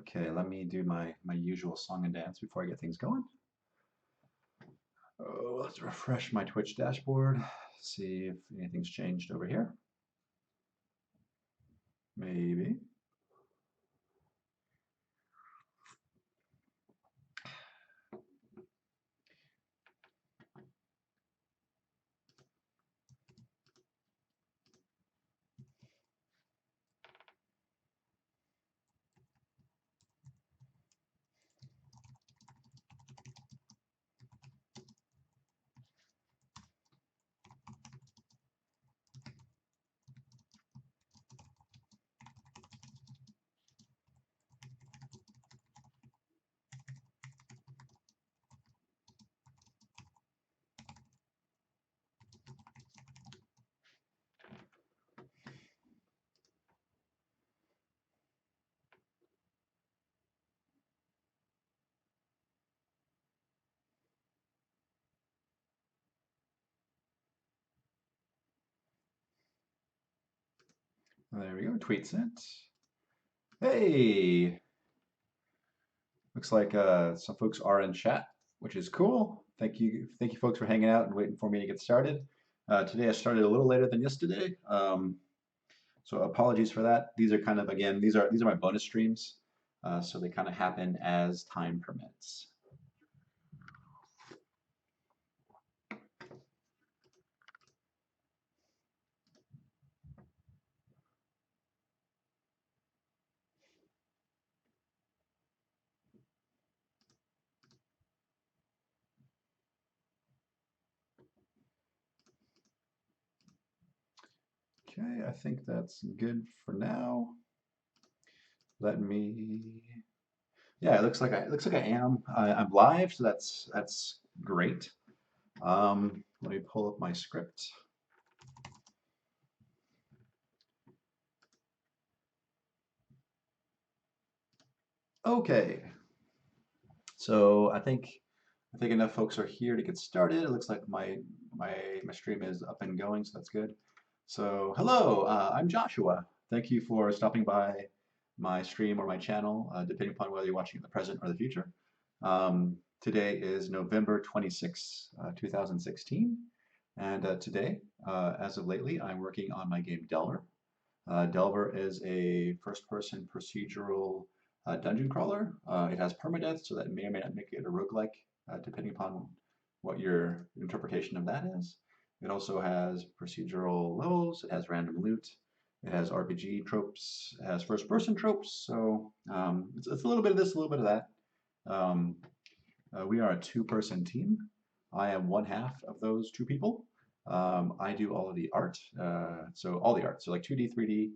Okay, let me do my usual song and dance before I get things going. Oh, let's refresh my Twitch dashboard, see if anything's changed over here. Maybe. There we go, tweet sent. Hey, looks like some folks are in chat, which is cool. Thank you folks for hanging out and waiting for me to get started. Today I started a little later than yesterday, so apologies for that. These are kind of, again, these are my bonus streams, so they kind of happen as time permits. Okay, I think that's good for now. Let me. Yeah, it looks like I am. I'm live, so that's great. Let me pull up my script. Okay, so I think enough folks are here to get started. It looks like my stream is up and going, so that's good. So hello, I'm Joshua. Thank you for stopping by my stream or my channel, depending upon whether you're watching in the present or the future. Today is November 26, 2016, and today, as of lately, I'm working on my game Delver. Delver is a first-person procedural dungeon crawler. It has permadeath, so that may or may not make it a roguelike, depending upon what your interpretation of that is. It also has procedural levels, it has random loot, it has RPG tropes, it has first-person tropes, so it's a little bit of this, a little bit of that. Um, we are a two-person team. I am one half of those two people. I do all of the art, so all the art, so like 2D, 3D,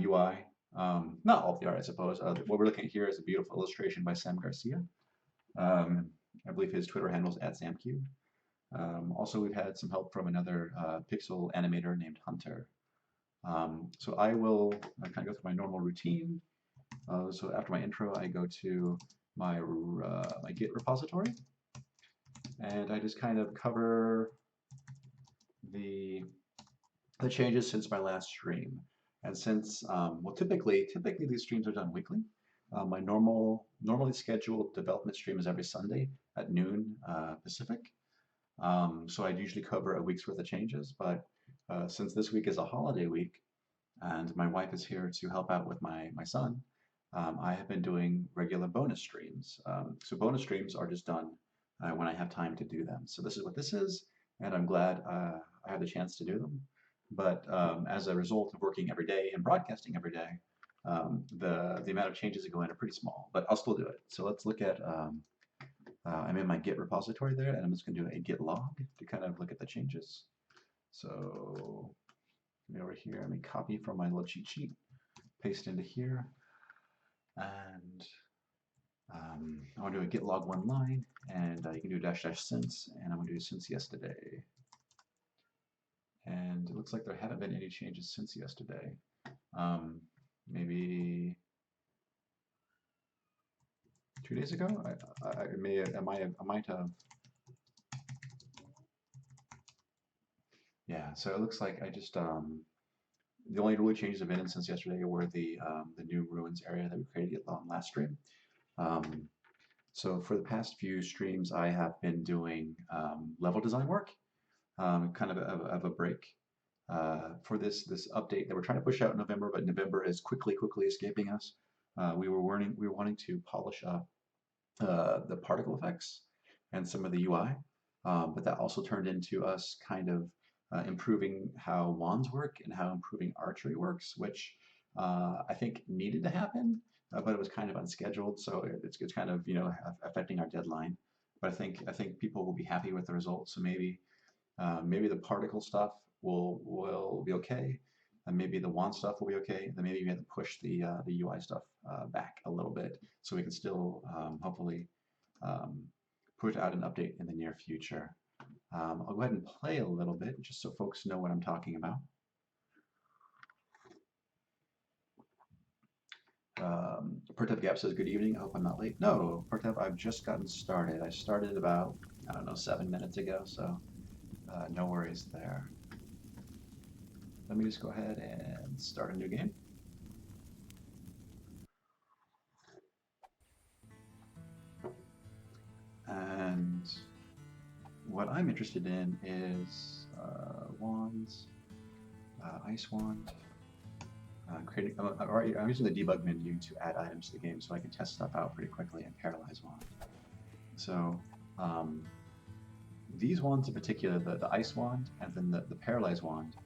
UI. Not all of the art, I suppose. What we're looking at here is a beautiful illustration by Sam Garcia. I believe his Twitter handle is @SamCube. Also, we've had some help from another pixel animator named Hunter. So I will kind of go through my normal routine. So after my intro, I go to my Git repository, and I just kind of cover the changes since my last stream. And since, well, typically these streams are done weekly. My normally scheduled development stream is every Sunday at noon Pacific. So I'd usually cover a week's worth of changes, but since this week is a holiday week and my wife is here to help out with my son, I have been doing regular bonus streams. So bonus streams are just done when I have time to do them. So this is what this is, and I'm glad I have the chance to do them. But as a result of working every day and broadcasting every day, the amount of changes that go in are pretty small, but I'll still do it. So let's look at, I'm in my Git repository there, and I'm just going to do a Git log to kind of look at the changes. So over here, let me copy from my little cheat sheet, paste into here, and I want to do a git log one line, and you can do dash dash since, and I'm going to do since yesterday. And it looks like there haven't been any changes since yesterday. Maybe 2 days ago. I might have. Yeah. So it looks like I just The only really changes have been since yesterday were the new ruins area that we created on last stream. Um, so for the past few streams, I have been doing level design work, kind of a break for this update that we're trying to push out in November, but November is quickly escaping us. We were wanting to polish up the particle effects and some of the UI, but that also turned into us kind of improving how wands work and how improving archery works, which I think needed to happen, but it was kind of unscheduled, so it's kind of affecting our deadline. But I think people will be happy with the results. So maybe the particle stuff will be okay, and maybe the wand stuff will be okay. Then maybe we have to push the UI stuff back a little bit so we can still hopefully um, put out an update in the near future. I'll go ahead and play a little bit just so folks know what I'm talking about. Pertev Gap says, good evening. I hope I'm not late. No, Pertev, I've just gotten started. I started about, I don't know, 7 minutes ago, so no worries there. Let me just go ahead and start a new game. And what I'm interested in is wands, ice wand. I'm using the debug menu to add items to the game so I can test stuff out pretty quickly and paralyze wand. So these wands in particular, the ice wand and then the paralyze wand,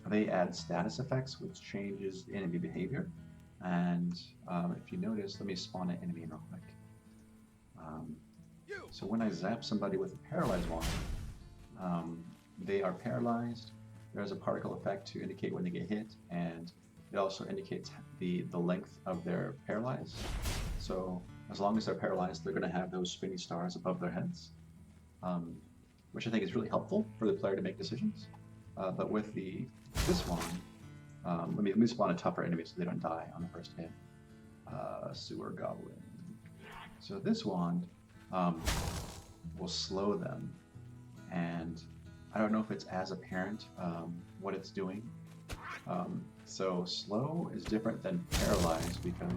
they add status effects which changes enemy behavior. And if you notice, let me spawn an enemy real quick. So when I zap somebody with a paralyzed wand, they are paralyzed. There's a particle effect to indicate when they get hit, and it also indicates the length of their paralyze. So as long as they're paralyzed, they're going to have those spinny stars above their heads, which I think is really helpful for the player to make decisions. But with this one, let me spawn a tougher enemy so they don't die on the first hit. Sewer Goblin. So this wand will slow them, and I don't know if it's as apparent what it's doing. So slow is different than paralyzed, because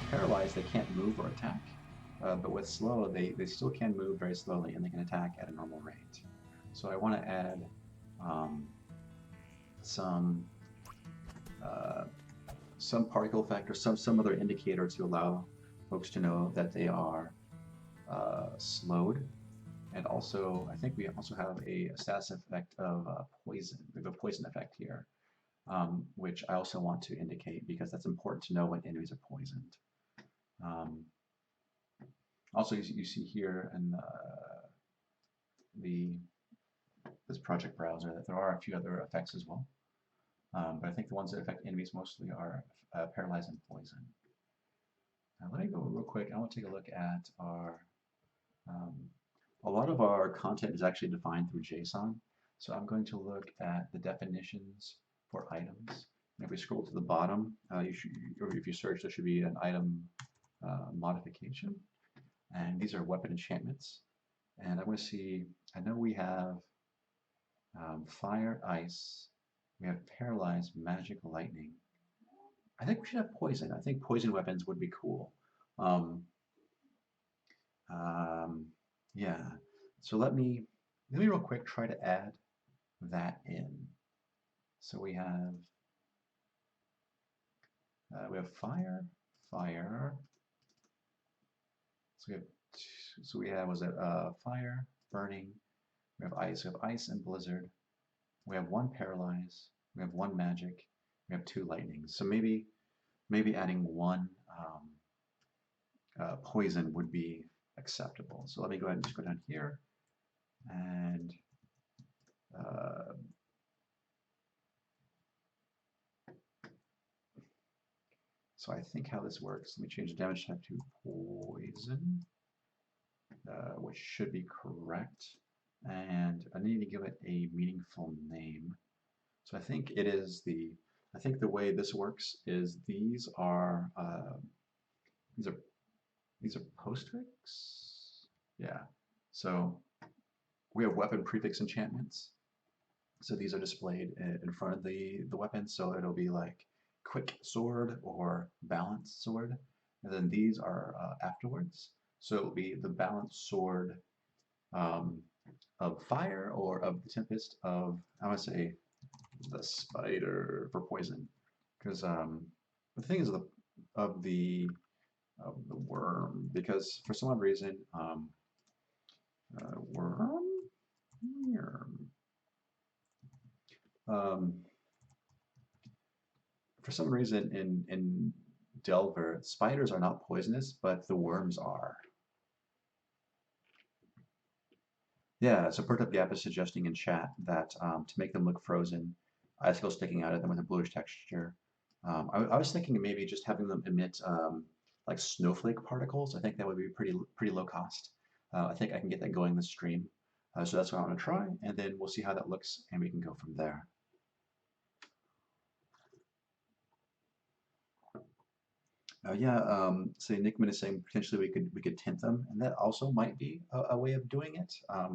paralyzed they can't move or attack, but with slow they still can move very slowly and they can attack at a normal rate. So I want to add some particle effect or some other indicator to allow folks to know that they are slowed. And also, I think we also have a status effect of poison. We have a poison effect here, which I also want to indicate because that's important to know when enemies are poisoned. Also, you see here in this project browser that there are a few other effects as well. But I think the ones that affect enemies mostly are paralyze and poison. Now let me go real quick. I want to take a look at our a lot of our content is actually defined through JSON. So I'm going to look at the definitions for items. And if we scroll to the bottom, or if you search, there should be an item modification. And these are weapon enchantments. And I want to see, I know we have fire, ice, we have paralyzed, magic, lightning. I think we should have poison. I think poison weapons would be cool. Yeah, so let me real quick try to add that in. So we have fire. So we have fire, burning. We have ice. We have ice and blizzard. We have one paralyze. We have one magic. We have two lightnings. So maybe adding one poison would be acceptable. So let me go ahead and just go down here and so I think how this works, let me change the damage type to poison, which should be correct. And I need to give it a meaningful name. So I think it is I think the way this works is these are postfix. Yeah. So we have weapon prefix enchantments. So these are displayed in front of the weapon. So it'll be like quick sword or balanced sword. And then these are afterwards. So it'll be the balanced sword um, of fire or of the tempest of, I want to say, the spider for poison. Because the thing is of the of the worm, because for some odd reason, worm, worm. Um, for some reason in Delver, spiders are not poisonous, but the worms are. Yeah, so Perked Up Gap is suggesting in chat that to make them look frozen, icicles sticking out of them with a bluish texture. I was thinking maybe just having them emit like snowflake particles. I think that would be pretty low cost. I think I can get that going this stream. So that's what I want to try, and then we'll see how that looks, and we can go from there. Yeah, so Nickman is saying potentially we could tint them, and that also might be a way of doing it. I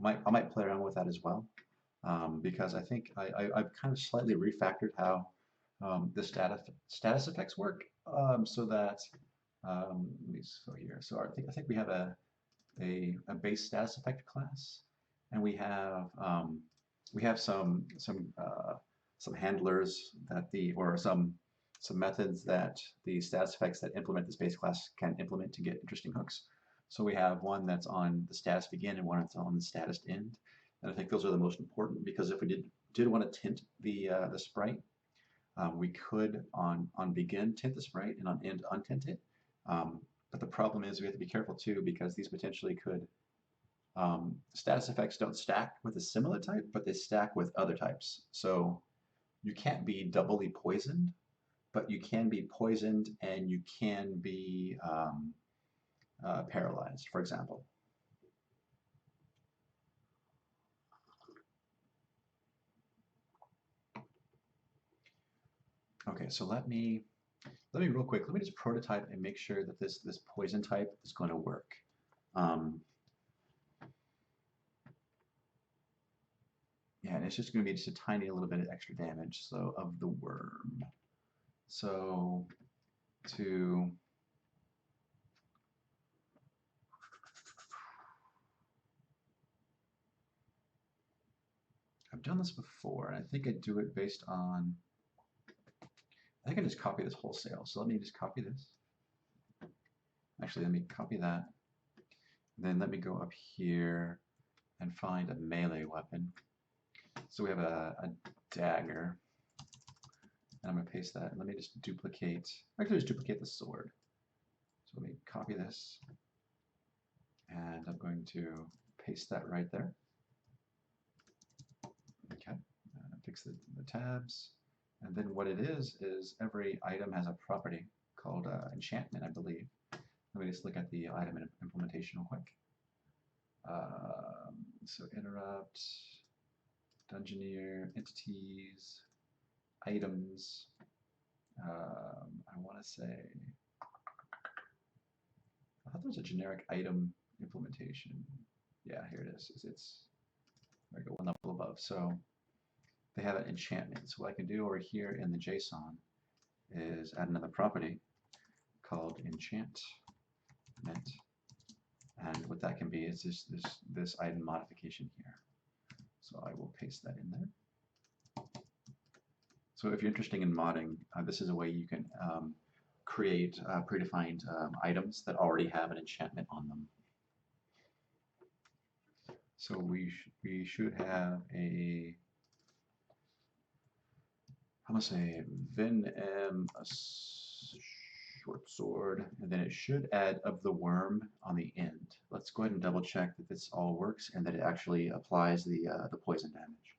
might play around with that as well, because I think I've kind of slightly refactored how the status effects work, so that let me go here. So I think we have a base status effect class, and we have some handlers that the or some methods that the status effects that implement this base class can implement to get interesting hooks. So we have one that's on the status begin and one that's on the status end, and I think those are the most important because if we did want to tint the sprite, we could on begin tint the sprite and on end untint it. But the problem is we have to be careful too because these potentially could status effects don't stack with a similar type, but they stack with other types. So you can't be doubly poisoned, but you can be poisoned and you can be paralyzed, for example. Okay, so let me real quick. Let me just prototype and make sure that this poison type is going to work. Um, yeah, and it's just going to be just a tiny little bit of extra damage. So of the worm. So to I've done this before, and I think I do it based on. I think I just copy this wholesale. So let me just copy this. Actually, let me copy that. Then let me go up here and find a melee weapon. So we have a dagger. And I'm going to paste that. Let me just duplicate. Actually, just duplicate the sword. So let me copy this. And I'm going to paste that right there. Okay. Fix the tabs. And then what it is every item has a property called enchantment, I believe. Let me just look at the item implementation real quick. So interrupt, dungeoneer, entities, items. I want to say, I thought there was a generic item implementation. Yeah, here it is. It's I go one level above. So they have an enchantment. So what I can do over here in the JSON is add another property called enchantment. And what that can be is this item modification here. So I will paste that in there. So if you're interested in modding, this is a way you can create predefined items that already have an enchantment on them. So we should have a, I'm gonna say Vin M, a short sword, and then it should add of the worm on the end. Let's go ahead and double check that this all works and that it actually applies the poison damage.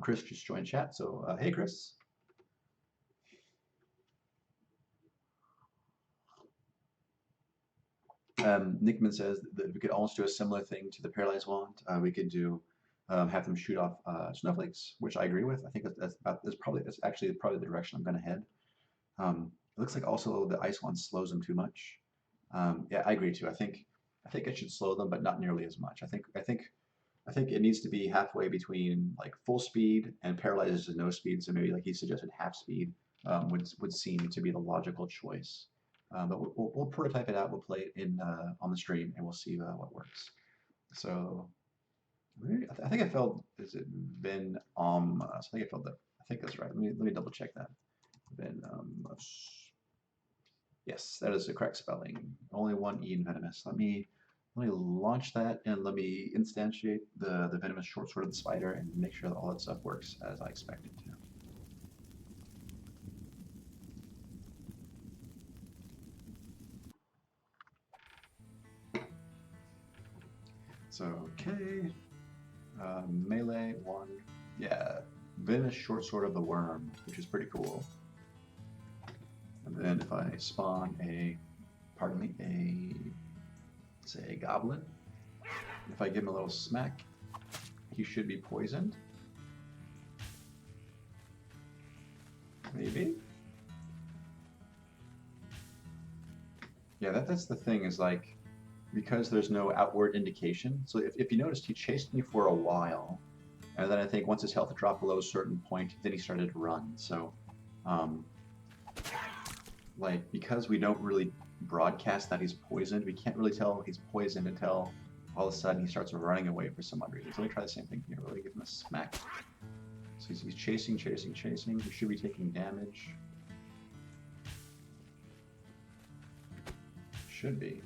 Chris just joined chat, so hey Chris. Nickman says that we could almost do a similar thing to the paralyzed wand. We could do have them shoot off snowflakes, which I agree with. I think that's actually probably the direction I'm going to head. It looks like also the ice wand slows them too much. Yeah, I agree too. I think it should slow them, but not nearly as much. I think I think it needs to be halfway between like full speed and paralyzes to no speed. So maybe like he suggested half speed would seem to be the logical choice. But we'll prototype it out. We'll play it in on the stream and we'll see what works. So I think I felt is it Vin so I think I felt that. I think that's right. Let me double check that. Vin yes, that is the correct spelling. Only one E in venomous. Let me launch that and let me instantiate the venomous short sword of the spider and make sure that all that stuff works as I expect it to. So okay, melee one, yeah, venomous short sword of the worm, which is pretty cool. And then if I spawn pardon me, say a goblin, if I give him a little smack, he should be poisoned. Maybe. Yeah, that's the thing is like, because there's no outward indication. So if you noticed, he chased me for a while, and then I think once his health dropped below a certain point, then he started to run. So, like, because we don't really broadcast that he's poisoned, we can't really tell he's poisoned until all of a sudden he starts running away for some odd reason. So let me try the same thing here. Really give him a smack. So he's chasing. He should be taking damage. Should be.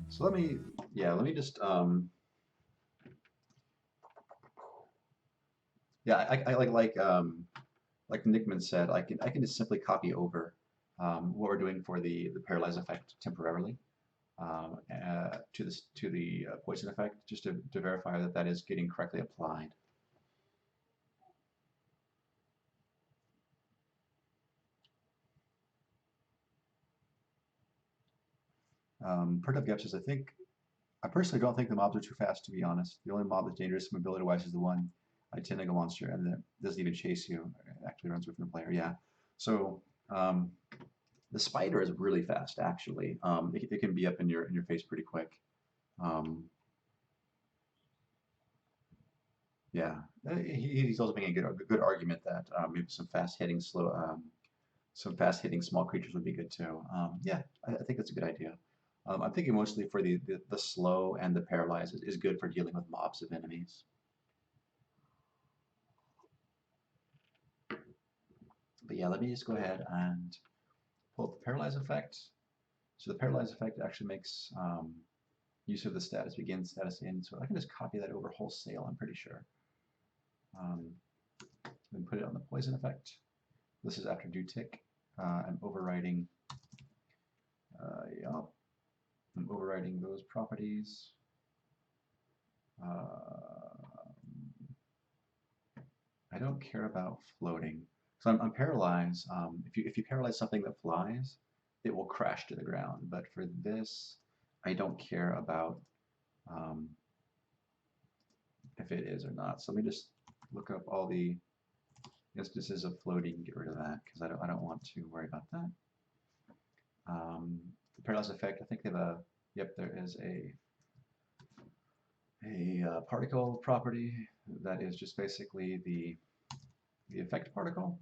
So let me just yeah, I like Nickman said, I can just simply copy over what we're doing for the paralyze effect temporarily to the poison effect, just to verify that that is getting correctly applied. Pertup Gap says, I personally don't think the mobs are too fast, to be honest. The only mob that's dangerous mobility-wise is the one Itinego monster, and that doesn't even chase you. It actually runs away from the player. Yeah. So the spider is really fast, actually. It can be up in your face pretty quick. Yeah, he's also making a good argument that maybe some fast-hitting small creatures would be good too. Yeah, I think that's a good idea. I'm thinking mostly for the slow and the paralyzed is good for dealing with mobs of enemies. But yeah, let me just go ahead and pull up the paralyze effect. So the paralyze effect actually makes use of the status begin, status in. So I can just copy that over wholesale, I'm pretty sure. Then put it on the poison effect. This is after do tick. I'm overriding, yeah, I'm overriding those properties. I don't care about floating. So I'm paralyzed. If you paralyze something that flies, it will crash to the ground. But for this, I don't care about if it is or not. So let me just look up all the instances of floating and get rid of that because I don't want to worry about that. The paralysis effect, I think they have a, yep, there is a particle property that is just basically the effect particle.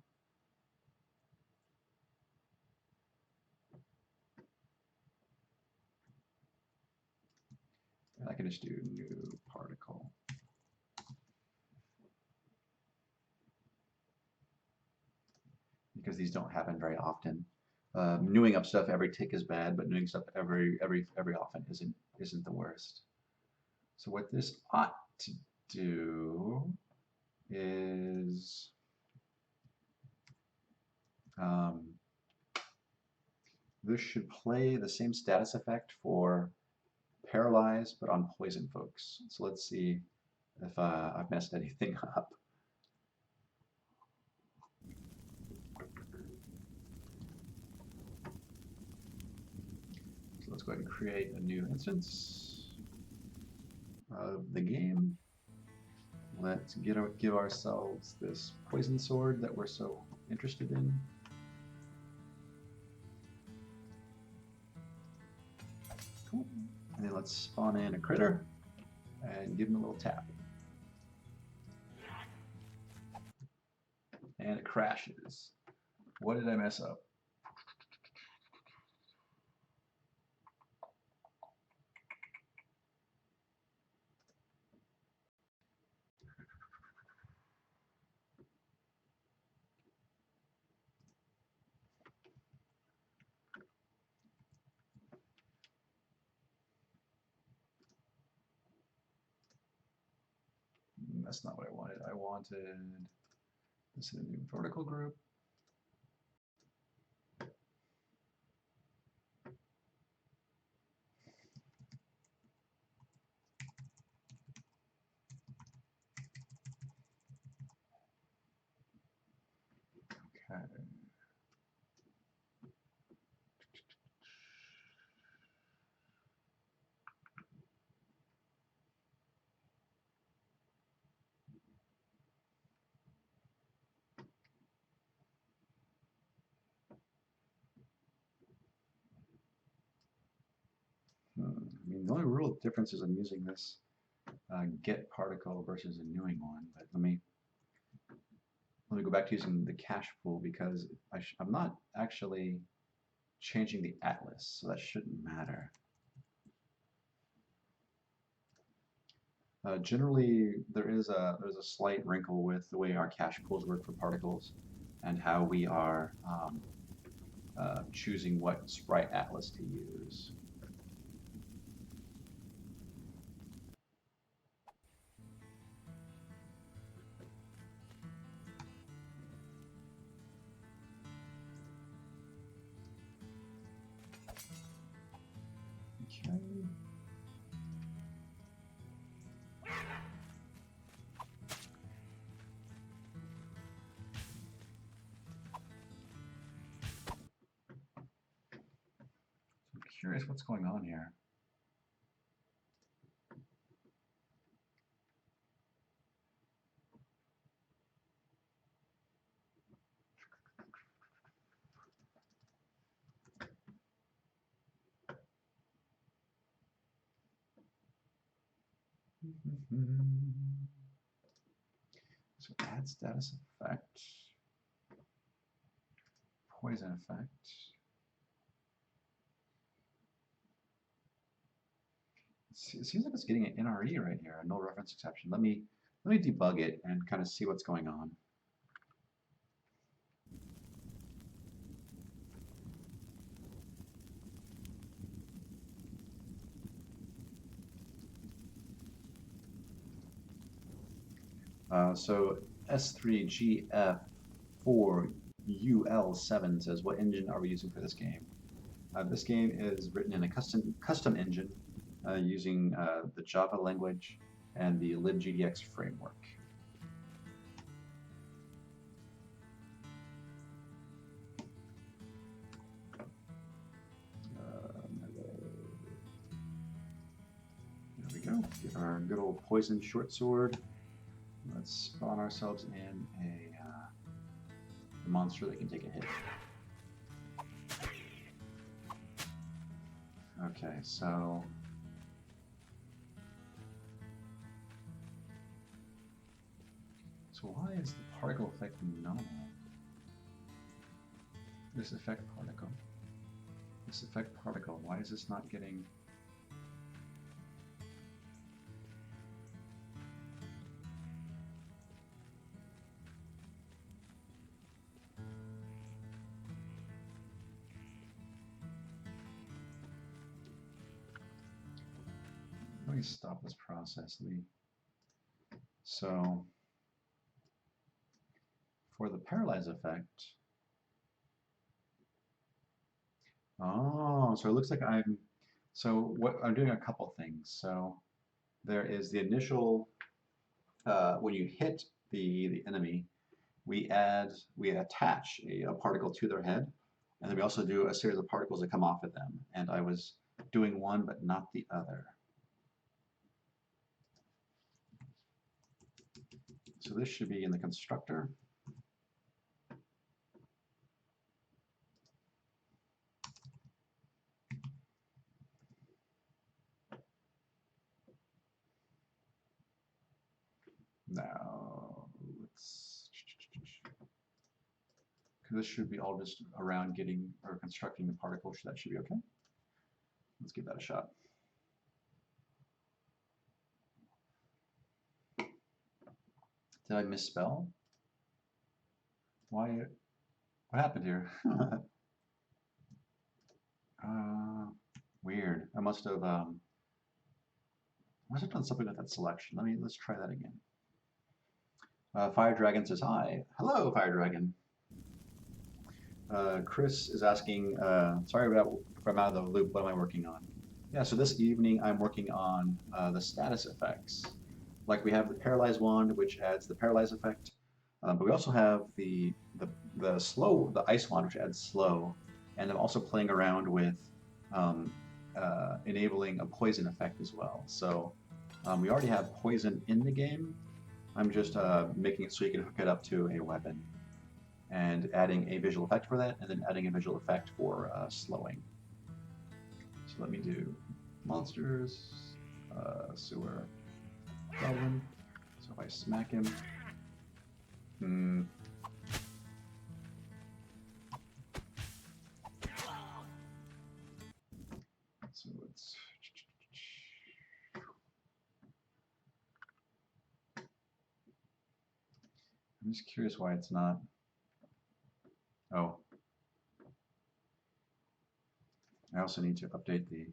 And I can just do new particle. Because these don't happen very often. Newing up stuff every tick is bad, but newing stuff every often isn't the worst. So what this ought to do is this should play the same status effect for paralyze, but on poison folks. So let's see if I've messed anything up. So let's go ahead and create a new instance of the game. Let's give ourselves this poison sword that we're so interested in. Cool. And then let's spawn in a critter and give him a little tap. And it crashes. What did I mess up? That's not what I wanted. I wanted this in a new vertical group. Okay. I mean, the only real difference is I'm using this get particle versus a newing one. But let me go back to using the cache pool because I'm not actually changing the atlas, so that shouldn't matter. Generally, there's a slight wrinkle with the way our cache pools work for particles and how we are choosing what sprite atlas to use. Okay. I'm curious what's going on here. So add status effect, poison effect. It seems like it's getting an NRE right here, a null reference exception. Let me debug it and kind of see what's going on. So S3GF4UL7 says, what engine are we using for this game? This game is written in a custom engine using the Java language and the libgdx framework. There we go. Get our good old poison short sword. Let's spawn ourselves in a monster that can take a hit. Okay, so why is the particle effect null? This effect particle. This effect particle. Why is this not getting? Let me stop this process. So for the paralyze effect, so it looks like I'm doing a couple things. So there is the initial, when you hit the enemy, we attach a particle to their head, and then we also do a series of particles that come off of them. And I was doing one, but not the other. So this should be in the constructor. Because this should be all just around getting or constructing the particle. That should be okay. Let's give that a shot. Did I misspell? Why? What happened here? Weird. I must have done something with that selection. Let's try that again. Fire Dragon says hi. Hello, Fire Dragon. Chris is asking, sorry about if I'm out of the loop, what am I working on? Yeah, so this evening I'm working on the status effects. Like we have the Paralyze Wand, which adds the Paralyze effect, but we also have the Ice Wand, which adds slow, and I'm also playing around with um, enabling a poison effect as well. So we already have poison in the game. I'm just making it so you can hook it up to a weapon and adding a visual effect for that, and then adding a visual effect for slowing. So let me do monsters, sewer, goblin. So if I smack him, so it's I'm just curious why it's not. Oh, I also need to update the.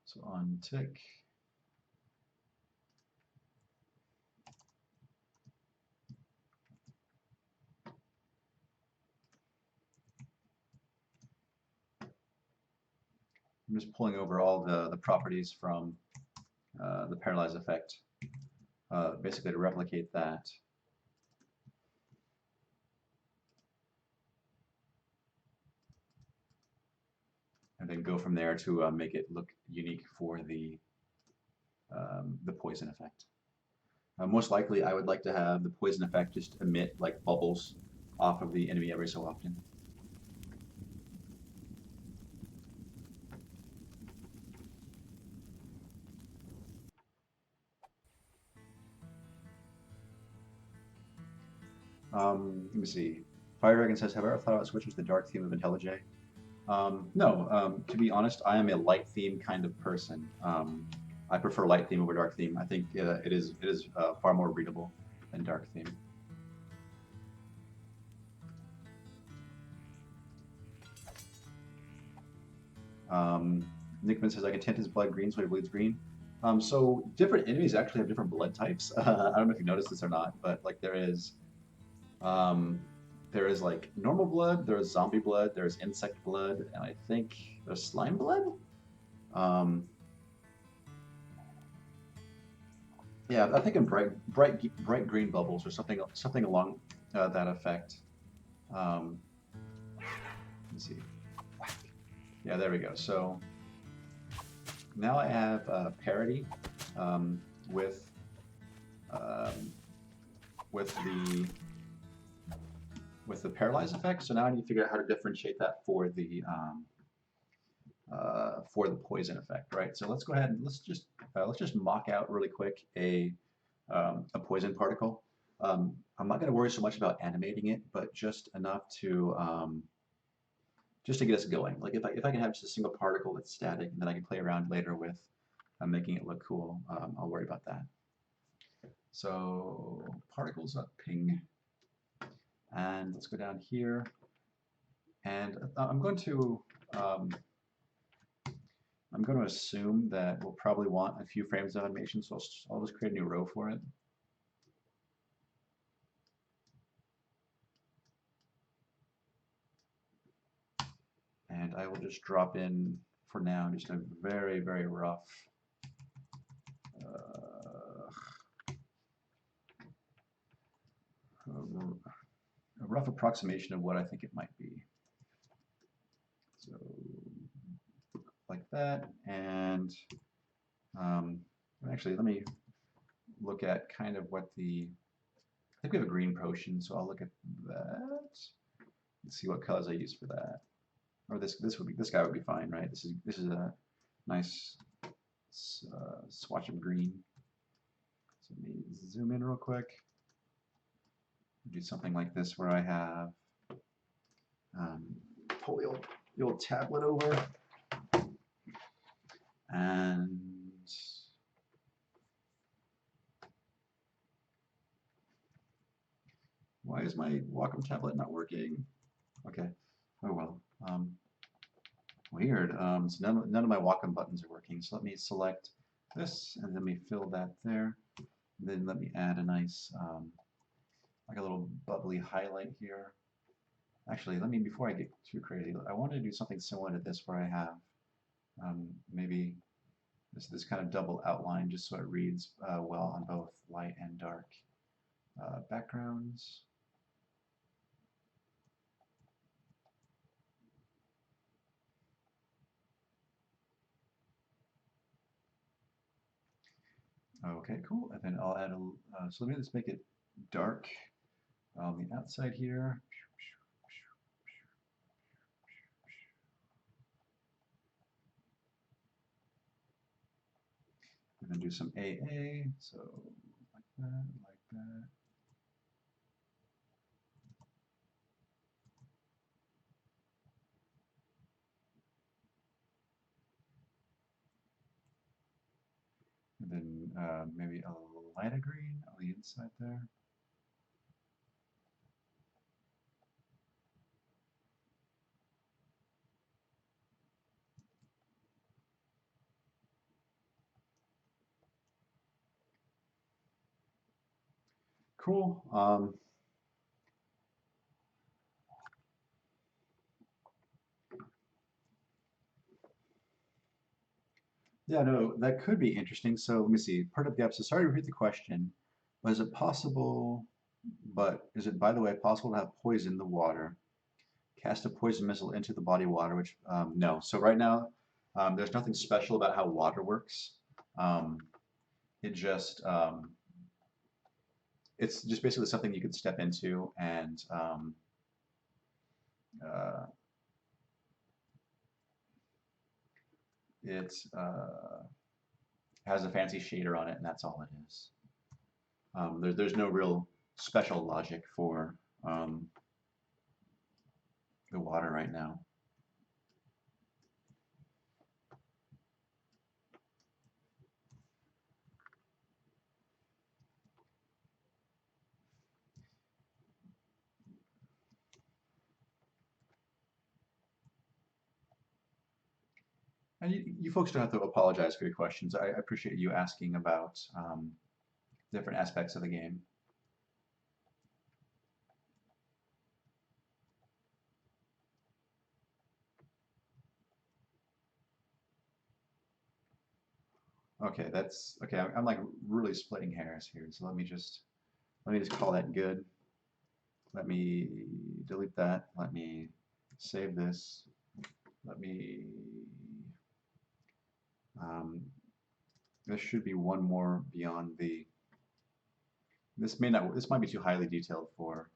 So on tick. I'm just pulling over all the properties from the Paralyze effect, basically to replicate that. And then go from there to make it look unique for the poison effect. Most likely, I would like to have the poison effect just emit like bubbles off of the enemy every so often. Let me see. Fire Dragon says, have I ever thought about switching to the dark theme of IntelliJ? No, to be honest, I am a light theme kind of person. I prefer light theme over dark theme. I think it is far more readable than dark theme. Nickman says, I can tint his blood green so he bleeds green. So different enemies actually have different blood types. I don't know if you noticed this or not, but like there is like normal blood, there's zombie blood, there's insect blood, and I think there's slime blood. Yeah, I think in bright green bubbles or something along that effect. Let's see. Yeah, there we go. So now I have parity with the paralyze effect. So now I need to figure out how to differentiate that for the poison effect, right? So let's go ahead and let's just mock out really quick a poison particle. I'm not going to worry so much about animating it, but just enough to just to get us going. Like if I can have just a single particle that's static, and then I can play around later with making it look cool, I'll worry about that. So particles up ping, and let's go down here, and I'm going to assume that we'll probably want a few frames of animation, so I'll just create a new row for it. And I will just drop in, for now, just a very, very rough a rough approximation of what I think it might be. So like that, and actually let me look at kind of what I think we have a green potion, so I'll look at that. Let's see what colors I use for that. Or this guy would be fine, right? This is a nice swatch of green. So let me zoom in real quick. Do something like this where I have pull the old tablet over and why is my Wacom tablet not working? Okay, oh well. Weird. So none of my Wacom buttons are working. So let me select this and let me fill that there. Then let me add a nice, like a little bubbly highlight here. Actually, let me, before I get too crazy, I want to do something similar to this where I have maybe this kind of double outline just so it reads well on both light and dark backgrounds. Okay, cool. And then I'll add a, so let me just make it dark on the outside here. I'm going to do some AA, so like that, like that. And then maybe a lighter green on the inside there. Cool. Yeah, no, that could be interesting. So let me see. Part of the episode, sorry to repeat the question. Was it possible, but is it, by the way, possible to have poison in the water? Cast a poison missile into the body of water, which, no. So right now, there's nothing special about how water works. Um, it just, it's just basically something you could step into and uh, it has a fancy shader on it, and that's all it is. There's no real special logic for the water right now. And you folks don't have to apologize for your questions. I appreciate you asking about different aspects of the game. Okay, that's okay. I'm like really splitting hairs here, so let me just call that good. Let me delete that. Let me save this. Let me. Um, there should be one more beyond the. This may not. This might be too highly detailed for.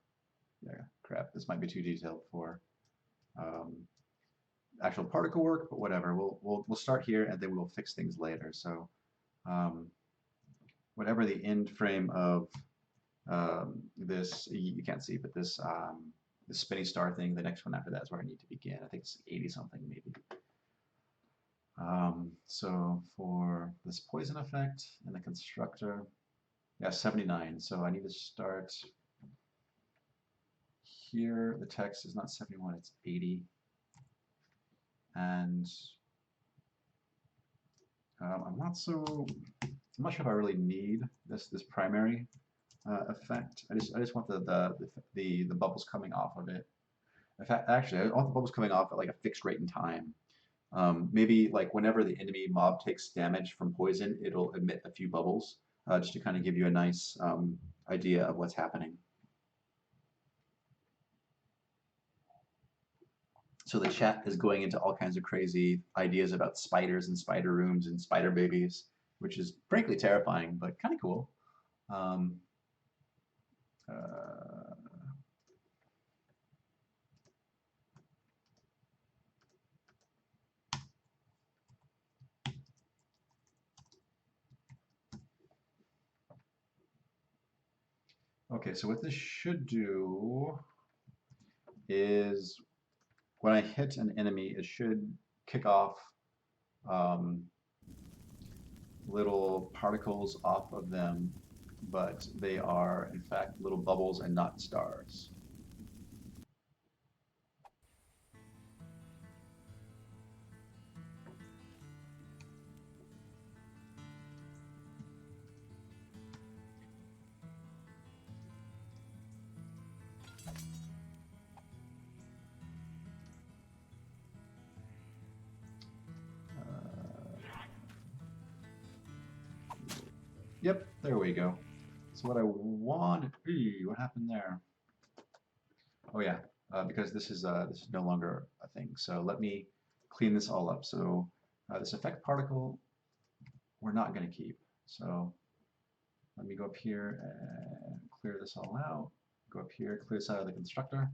Yeah, crap. This might be too detailed for um, actual particle work, but whatever. We'll start here and then we'll fix things later. So um, whatever the end frame of this, you can't see, but this spinny star thing, the next one after that is where I need to begin. I think it's 80 something maybe. So for this poison effect and the constructor, yeah, 79. So I need to start here. The text is not 71, it's 80. And I'm not sure if I really need this primary effect. I just want the bubbles coming off of it. In fact, actually, I want the bubbles coming off at like a fixed rate in time. Maybe like whenever the enemy mob takes damage from poison, it'll emit a few bubbles, just to kind of give you a nice idea of what's happening. So the chat is going into all kinds of crazy ideas about spiders and spider rooms and spider babies, which is frankly terrifying, but kind of cool. Um, uh, Okay, so what this should do is when I hit an enemy, it should kick off um, little particles off of them, but they are in fact little bubbles and not stars. Uh, yep, there we go. So what I wanted, what happened there? Oh yeah, because this is no longer a thing. So let me clean this all up. So this effect particle we're not going to keep. So let me go up here and clear this all out. Go up here, clear this out of the constructor.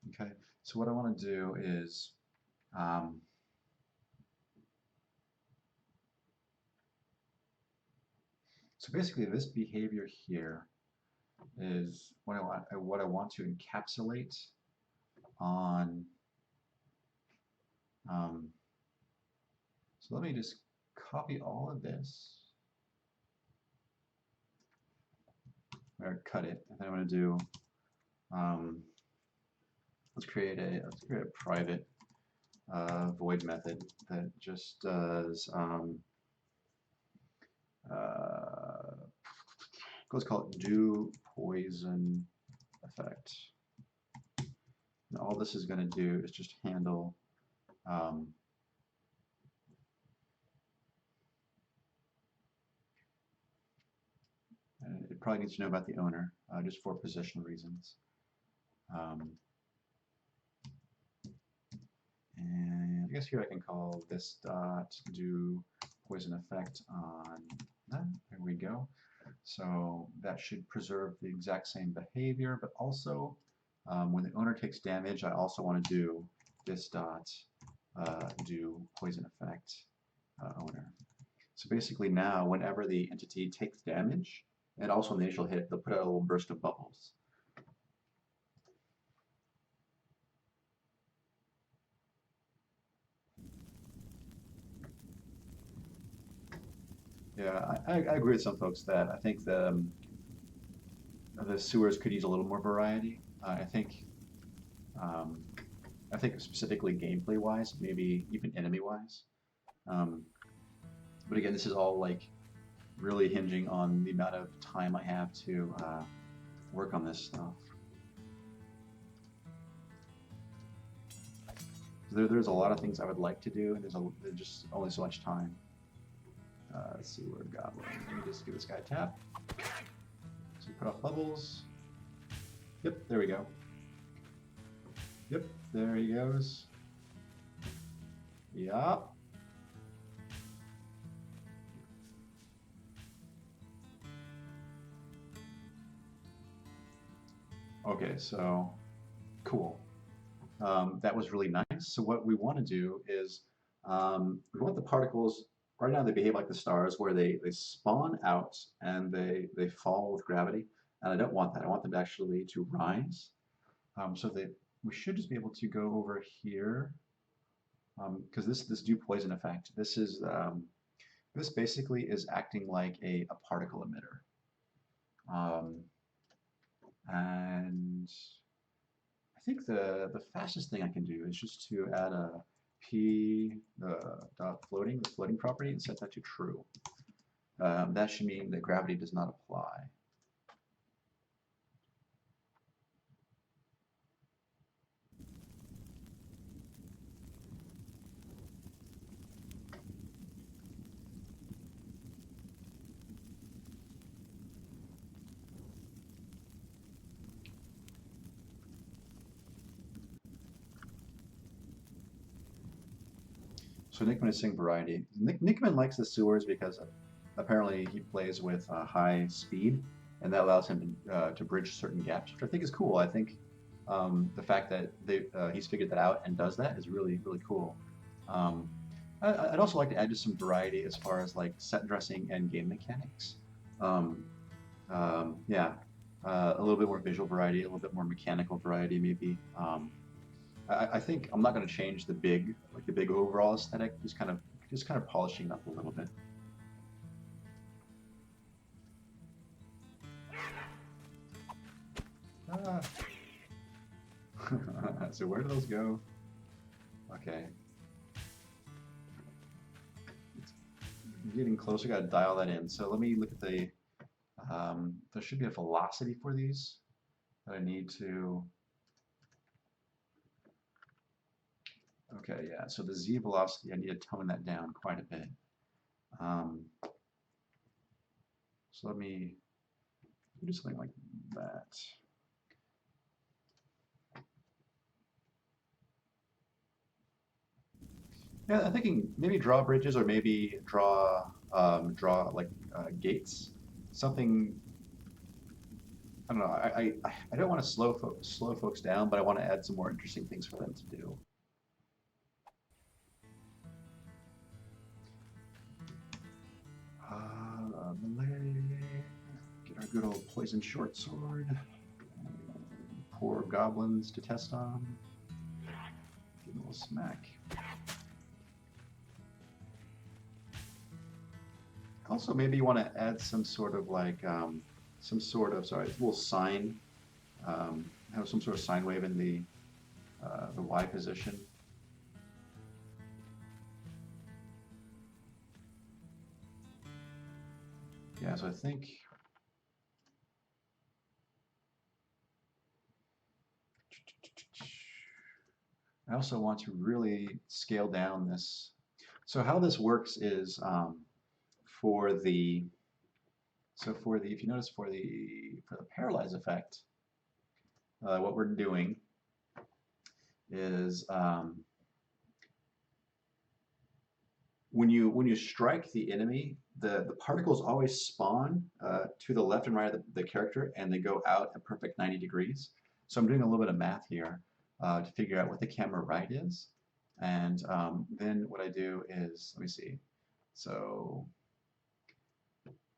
Okay, so what I want to do is um, so basically this behavior here is what I want to encapsulate on um, so let me just copy all of this or cut it, and then I'm going to do um, let's create a private void method that just does let's call it do poison effect. And all this is going to do is just handle and it probably needs to know about the owner just for position reasons. Um, and I guess here I can call this dot do poison effect on that. There we go. So that should preserve the exact same behavior, but also when the owner takes damage, I also want to do this dot do poison effect owner. So basically now, whenever the entity takes damage, and also in the initial hit, they'll put out a little burst of bubbles. Yeah, I agree with some folks that I think the sewers could use a little more variety. Um, I think specifically gameplay wise, maybe even enemy wise. Um, but again, this is all like really hinging on the amount of time I have to work on this stuff. There's a lot of things I would like to do, and there's just only so much time. Let's see where Goblin. Let me just give this guy a tap. So put off bubbles. Yep, there we go. Yep, there he goes. Yup. Okay, so cool. That was really nice. So what we want to do is we want the particles, right now they behave like the stars where they spawn out and they fall with gravity. And I don't want that. I want them actually to rise. So that we should just be able to go over here because this do poison effect. This basically is acting like a particle emitter. Um, and I think the fastest thing I can do is just to add a p dot floating, the floating property, and set that to true. That should mean that gravity does not apply. So Nickman is saying variety. Nickman likes the sewers because apparently he plays with high speed, and that allows him to bridge certain gaps, which I think is cool. I think the fact that he's figured that out and does that is really, really cool. Um, I'd also like to add just some variety as far as like set dressing and game mechanics. Um, Yeah, a little bit more visual variety, a little bit more mechanical variety, maybe. I think I'm not going to change the big overall aesthetic. Just kind of polishing it up a little bit. Ah. So where do those go? Okay, it's getting closer. Got to dial that in. So let me look at the. There should be a velocity for these that I need to. Okay, yeah. So the z velocity, I need to tone that down quite a bit. Um, so let me do something like that. Yeah, I'm thinking maybe draw bridges or maybe draw like gates. Something I don't know. I don't want to slow folks down, but I want to add some more interesting things for them to do. Melee. Get our good old poison short sword. Poor goblins to test on. Give them a little smack. Also, maybe you want to add some sort of like sorry, a little sign. Have some sort of sine wave in the Y position. Yeah, so I think I also want to really scale down this. So how this works is for the if you notice for the paralyze effect, what we're doing is when you strike the enemy, the particles always spawn to the left and right of the character, and they go out at perfect 90 degrees. So I'm doing a little bit of math here to figure out what the camera right is, and then what I do is let me see. So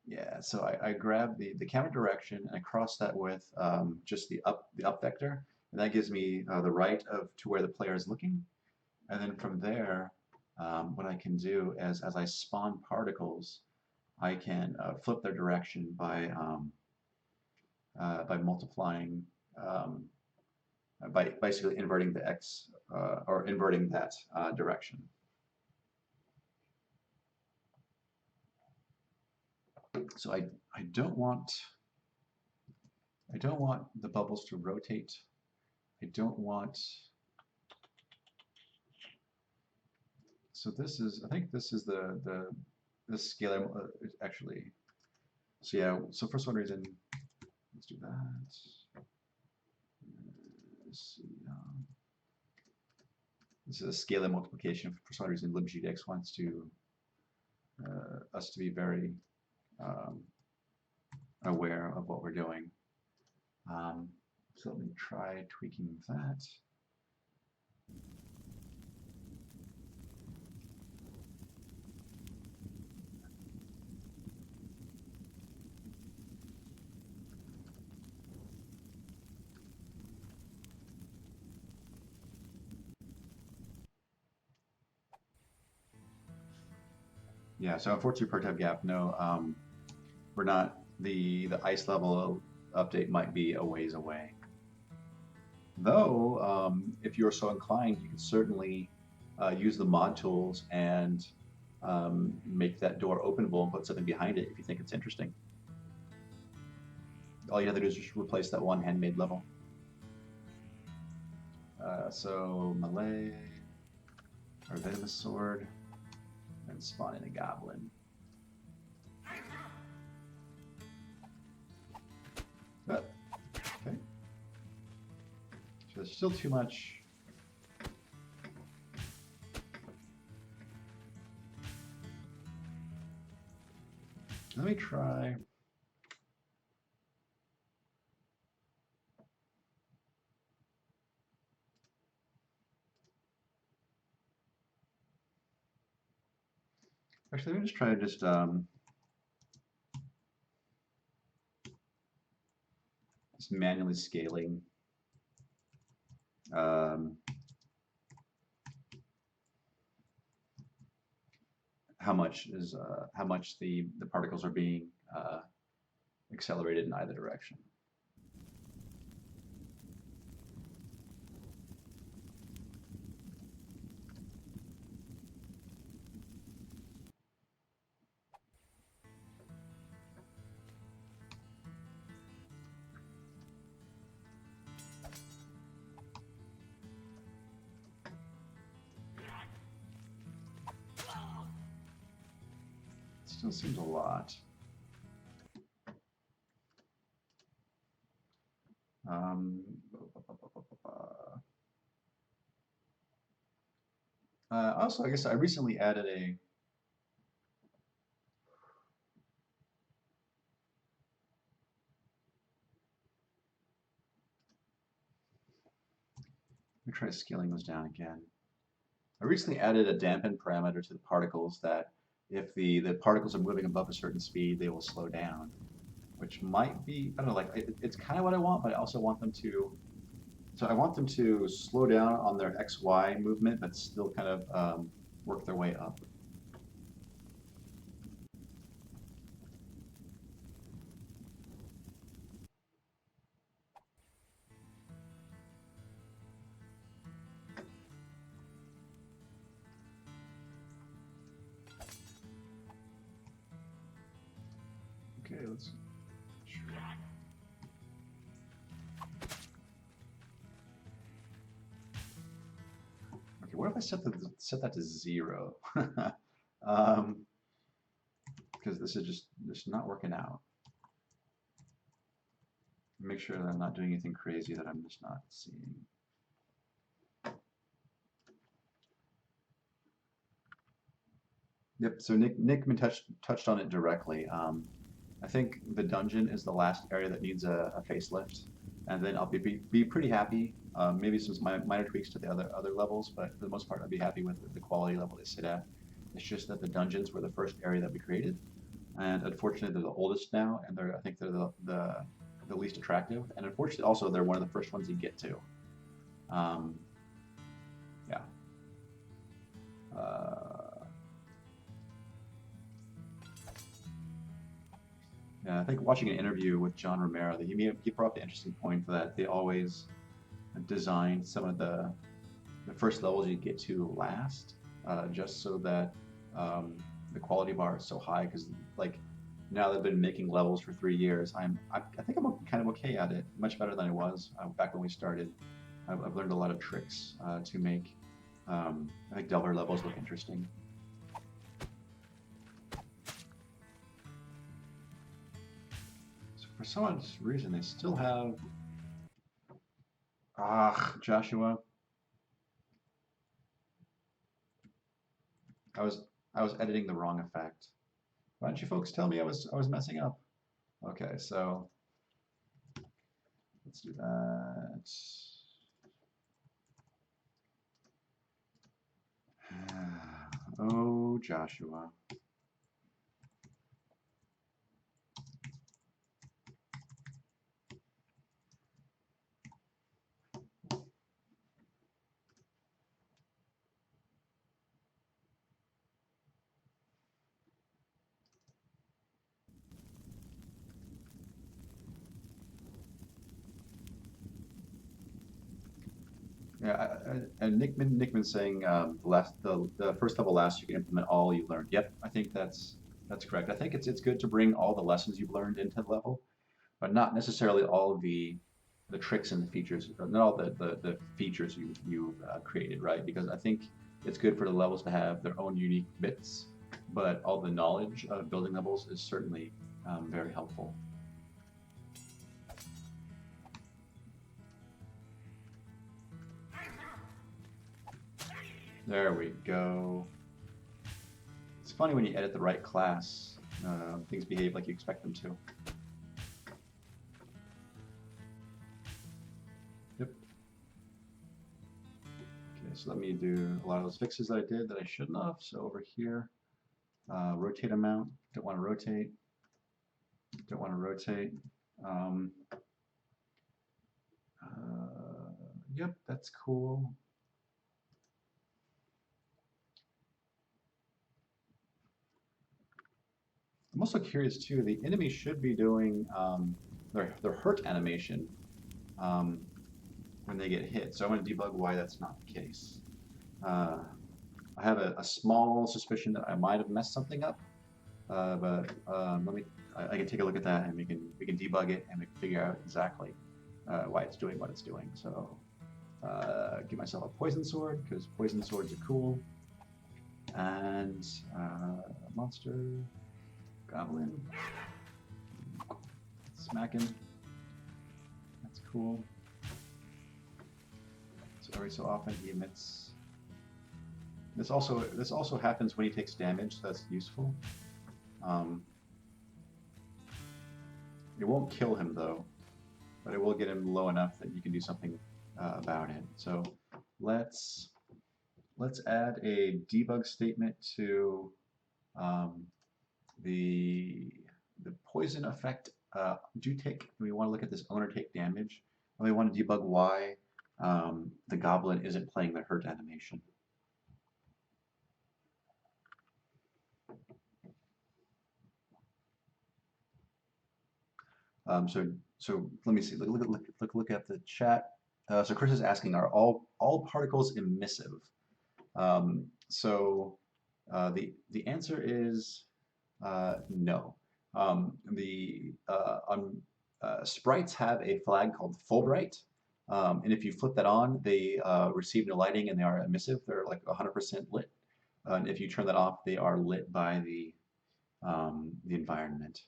yeah, so I grab the camera direction and I cross that with just the up vector, and that gives me the right of to where the player is looking. And then from there, what I can do is as I spawn particles, I can flip their direction by multiplying by basically inverting the x or inverting that direction. So I don't want the bubbles to rotate. I don't want. So this is I think this is the this scalar actually. So yeah. So for some reason, let's do that. Let's see. This is a scalar multiplication. For some reason, libgdx wants to us to be very um, aware of what we're doing. So let me try tweaking that. Yeah, so unfortunately per tab gap, no, we're not, the ice level update might be a ways away. Though, if you're so inclined, you can certainly use the mod tools and make that door openable and put something behind it if you think it's interesting. All you have to do is just replace that one handmade level. So melee, or venomous sword, and spawn in a goblin. But, okay. So there's still too much. Let me try. Actually, let me just try manually scaling um, how much the particles are being accelerated in either direction. Still seems a lot. Um, Also, I guess I recently added a. Let me try scaling those down again. I recently added a dampen parameter to the particles that if the particles are moving above a certain speed, they will slow down, which might be, I don't know, like it's kind of what I want, but I also want them to, so I want them to slow down on their XY movement, but still kind of work their way up. Okay, let's. Okay, what if I set that to 0? Because this is just not working out. Make sure that I'm not doing anything crazy that I'm just not seeing. Yep. So Nickman touched on it directly. I think the dungeon is the last area that needs a facelift, and then I'll be pretty happy. Maybe some minor tweaks to the other levels, but for the most part, I'd be happy with the quality level they sit at. It's just that the dungeons were the first area that we created, and unfortunately, they're the oldest now, and I think they're the least attractive, and unfortunately, also they're one of the first ones you get to. Um, yeah. Yeah, I think watching an interview with John Romero, that he brought up the interesting point that they always designed some of the first levels you get to last, just so that the quality bar is so high. Because like now that I've been making levels for 3 years, I think I'm kind of okay at it, much better than I was back when we started. I've learned a lot of tricks to make I think Delver levels look interesting. So for some reason, they still have. Ah, Joshua, I was I was editing the wrong effect. Why don't you folks tell me I was messing up? Okay, so let's do that. Oh, Joshua. Yeah, and Nickman's saying the first level last you can implement all you learned. Yep, I think that's correct. I think it's good to bring all the lessons you've learned into the level, but not necessarily all of the tricks and the features, not all the features you've created, right? Because I think it's good for the levels to have their own unique bits, but all the knowledge of building levels is certainly very helpful. There we go. It's funny when you edit the right class, things behave like you expect them to. Yep. Okay, so let me do a lot of those fixes that I did that I shouldn't have. So over here, rotate amount, don't want to rotate, don't want to rotate. Yep, that's cool. I'm also curious too. The enemy should be doing their hurt animation um, when they get hit. So I want to debug why that's not the case. Uh, I have a small suspicion that I might have messed something up, but let me. I can take a look at that and we can debug it and we can figure out exactly why it's doing what it's doing. So give myself a poison sword because poison swords are cool, and monster goblin smacking. That's cool. So every so often he emits. This also happens when he takes damage, so that's useful. Um, it won't kill him though, but it will get him low enough that you can do something about it. So let's let's add a debug statement to um, the the poison effect. Do take. We want to look at this owner take damage, and we want to debug why the goblin isn't playing the hurt animation. So let me see. Look at the chat. So Chris is asking, are all particles emissive? So the answer is no. Sprites have a flag called Fulbright, and if you flip that on, they receive no lighting and they are emissive. They're like 100% lit. And if you turn that off, they are lit by the environment.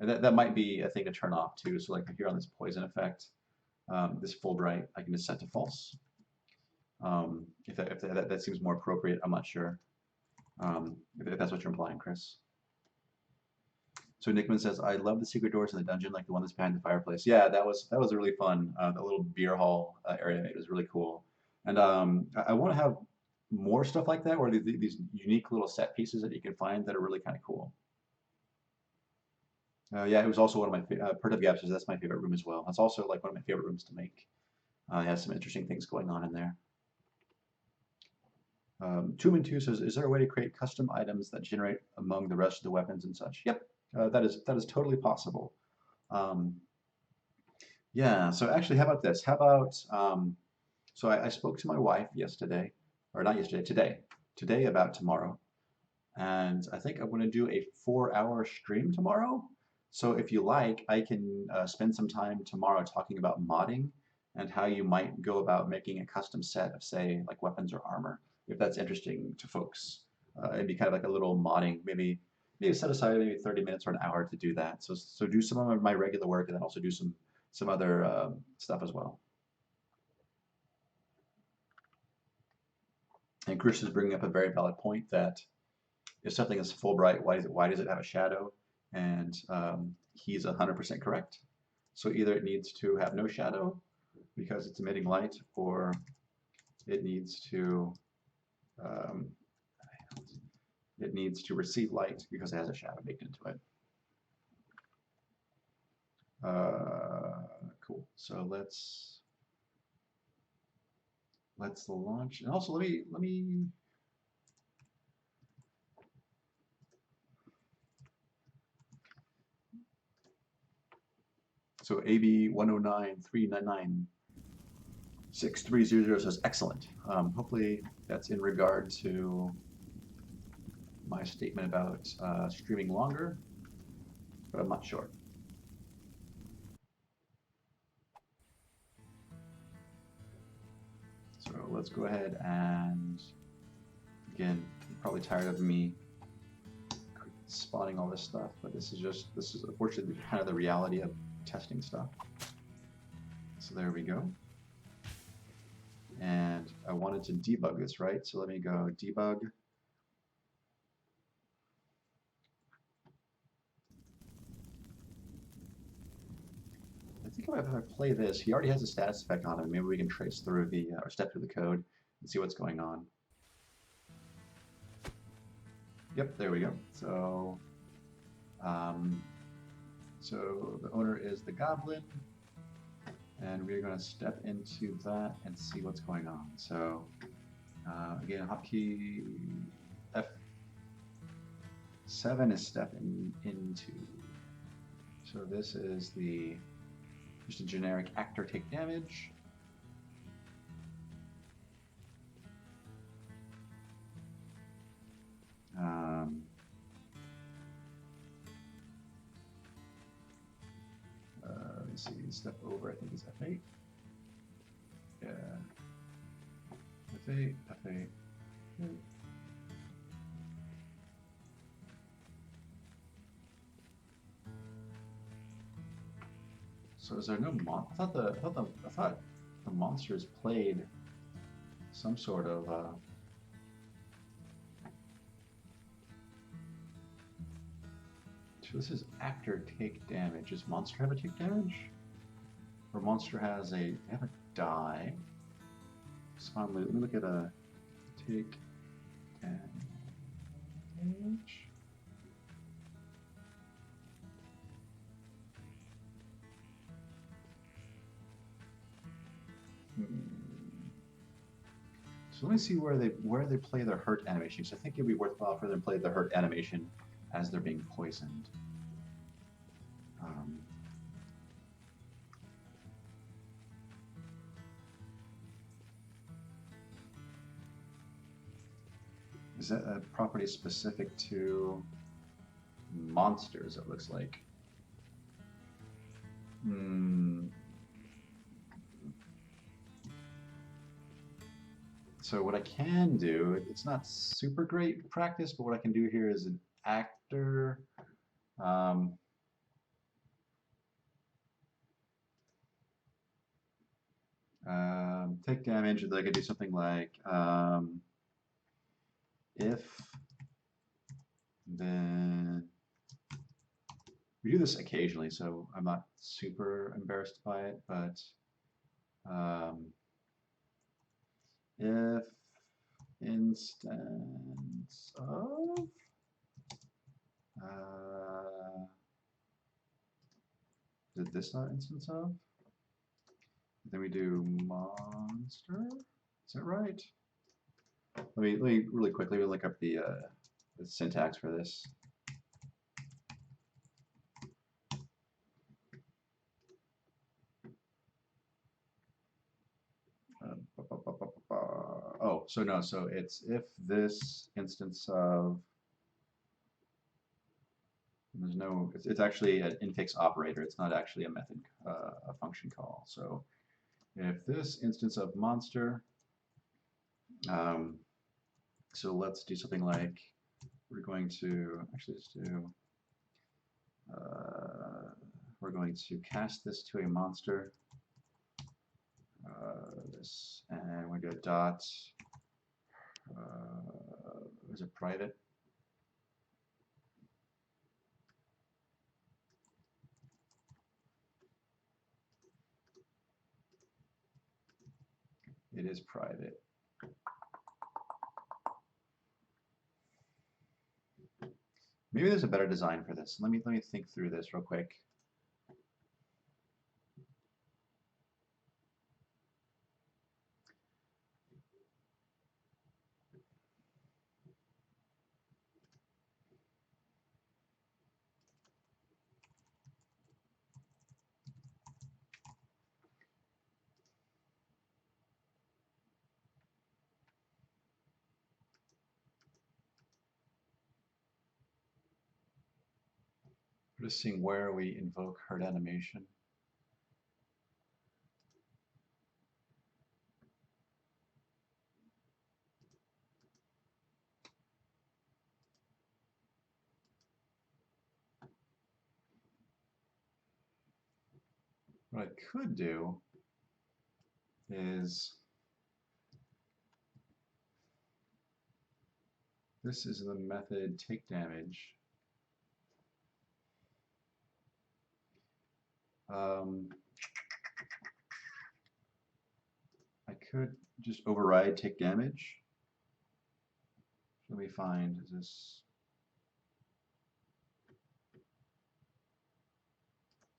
And that might be a thing to turn off too. So like here on this poison effect, this Fulbright, I can just set to false. If that seems more appropriate, I'm not sure. If that's what you're implying, Chris. So Nickman says, I love the secret doors in the dungeon, like the one that's behind the fireplace. Yeah, that was really fun. The little beer hall area was really cool. And I want to have more stuff like that, or these unique little set pieces that you can find that are really kind of cool. Yeah, it was also one of my Pert of Gap says that's my favorite room as well. That's also like one of my favorite rooms to make. It has some interesting things going on in there. Two says, is there a way to create custom items that generate among the rest of the weapons and such? Yep, that is totally possible. Um, yeah, so actually, how about this? How about so I spoke to my wife yesterday, or not yesterday, today about tomorrow, and I think I'm going to do a 4-hour stream tomorrow. So if you like, I can spend some time tomorrow talking about modding and how you might go about making a custom set of, say, like weapons or armor, if that's interesting to folks. It'd be kind of like a little modding, maybe set aside maybe 30 minutes or an hour to do that. So do some of my regular work and then also do some other stuff as well. And Chris is bringing up a very valid point that if something is Fulbright, why does it have a shadow? And he's 100% correct. So either it needs to have no shadow because it's emitting light, or it needs to um, receive light because it has a shadow baked into it. Cool. So let's launch. And also let me So AB 109-399-6300 says excellent. Hopefully that's in regard to my statement about streaming longer, but I'm not sure. So let's go ahead and, again, you're probably tired of me spotting all this stuff, but this is unfortunately kind of the reality of testing stuff. So there we go. And I wanted to debug this, right? So let me go debug. I think if I play this, he already has a status effect on it. Maybe we can trace through or step through the code and see what's going on. Yep, there we go. So, so the owner is the goblin, and and we're going to step into that and see what's going on. So again, hotkey F7 is stepping into. So this is the just a generic actor take damage. Let me see, step over, I think is F8. Yeah. F8, F8. So is there no I thought the monsters played some sort of so this is actor take damage. Does monster have a take damage? Or monster has they have a die. So let me look at a take damage. So let me see where they play their hurt animation. So I think it'd be worthwhile for them to play the hurt animation as they're being poisoned. Is that a property specific to monsters, it looks like? So what I can do, it's not super great practice, but what I can do here is an actor. Take damage, I could do something like if then we do this occasionally, so I'm not super embarrassed by it, but if instance of did this not instance of? Then we do monster. Is that right? Let me really quickly look up the syntax for this. Oh, so no, so it's if this instance of there's no, it's actually an infix operator. It's not actually a method, a function call. So if this instance of monster, so let's do something like we're going to actually just do. We're going to cast this to a monster. This and we go dot. Is it private? It is private. Maybe there's a better design for this. Let me think through this real quick. We're just seeing where we invoke herd animation. What I could do is this is the method take damage. I could just override take damage. Let me find, is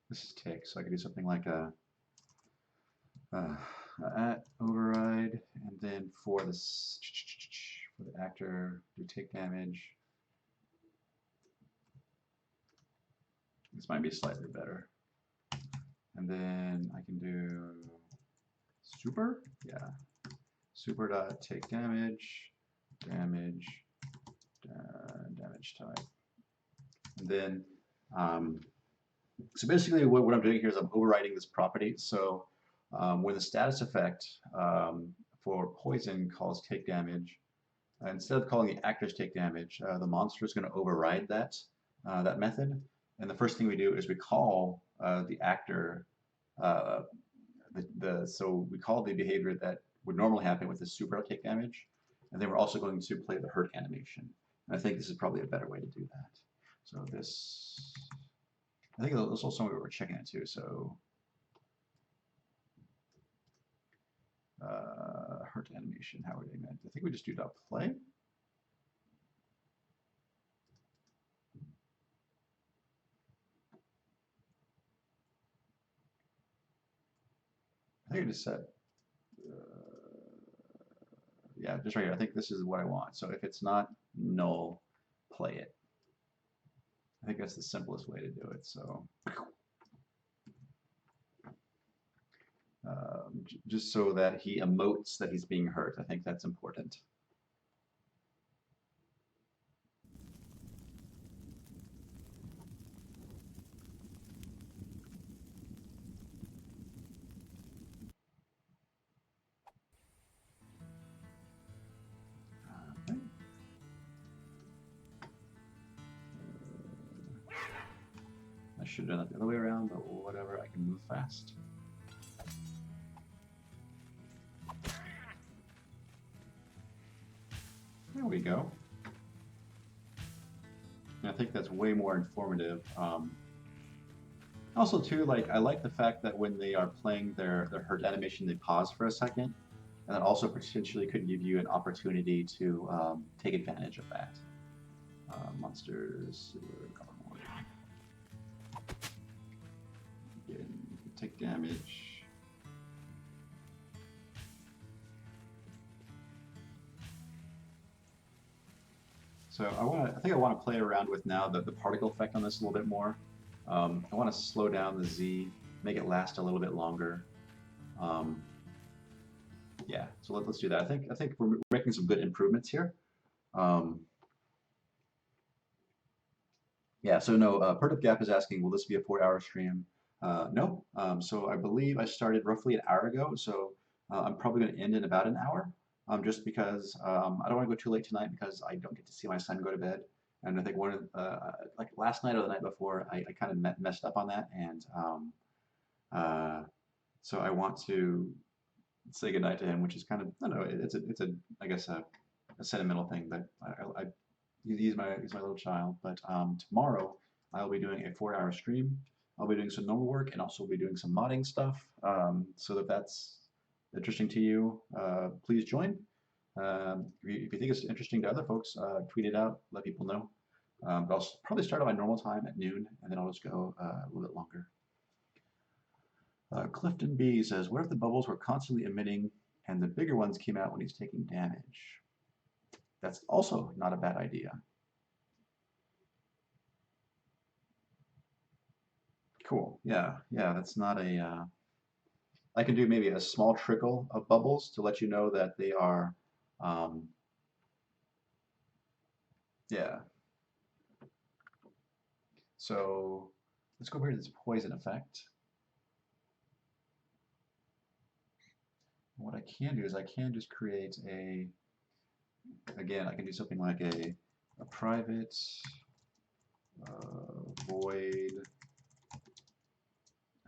this is tick, so I could do something like a uh, at override, and then for the actor, do take damage. This might be slightly better. And then I can do super, yeah. Super dot take damage, damage, damage type. And then, so basically what I'm doing here is I'm overriding this property. So when the status effect for poison calls take damage, instead of calling the actors take damage, the monster is going to override that method. And the first thing we do is we call the actor uh, so we call the behavior that would normally happen with the super take damage, and then we're also going to play the hurt animation. And I think this is probably a better way to do that. So this, I think this is also something we're checking it too. So hurt animation, how are we doing that? I think we just do dot play. I think I just said, yeah, just right here. I think this is what I want. So if it's not null, play it. I think that's the simplest way to do it. So just so that he emotes that he's being hurt. I think that's important. Okay. I should have done it the other way around, but whatever, I can move fast. There we go. And I think that's way more informative. Also, too, like I like the fact that when they are playing their hurt animation, they pause for a second, and that also potentially could give you an opportunity to take advantage of that. Monsters take damage. So I think I want to play around with now the particle effect on this a little bit more. I want to slow down the Z, make it last a little bit longer. Yeah, so let's do that. I think we're making some good improvements here. Yeah, so no, Pertup Gap is asking, will this be a 4-hour stream? No. So I believe I started roughly an hour ago, so I'm probably going to end in about an hour, just because I don't want to go too late tonight because I don't get to see my son go to bed. And I think one of like last night or the night before, I kind of messed up on that, and so I want to say goodnight to him, which is kind of I don't know, it's a I guess a sentimental thing, but he's my little child. But tomorrow I'll be doing a 4-hour stream. I'll be doing some normal work and also be doing some modding stuff. So if that's interesting to you, please join. If you think it's interesting to other folks, tweet it out, let people know. But I'll probably start at my normal time at noon, and then I'll just go a little bit longer. Clifton B says, what if the bubbles were constantly emitting and the bigger ones came out when he's taking damage? That's also not a bad idea. Cool. Yeah, that's not a. I can do maybe a small trickle of bubbles to let you know that they are. Um, yeah. So let's go over to this poison effect. What I can do is I can just create a. Again, I can do something like a private void.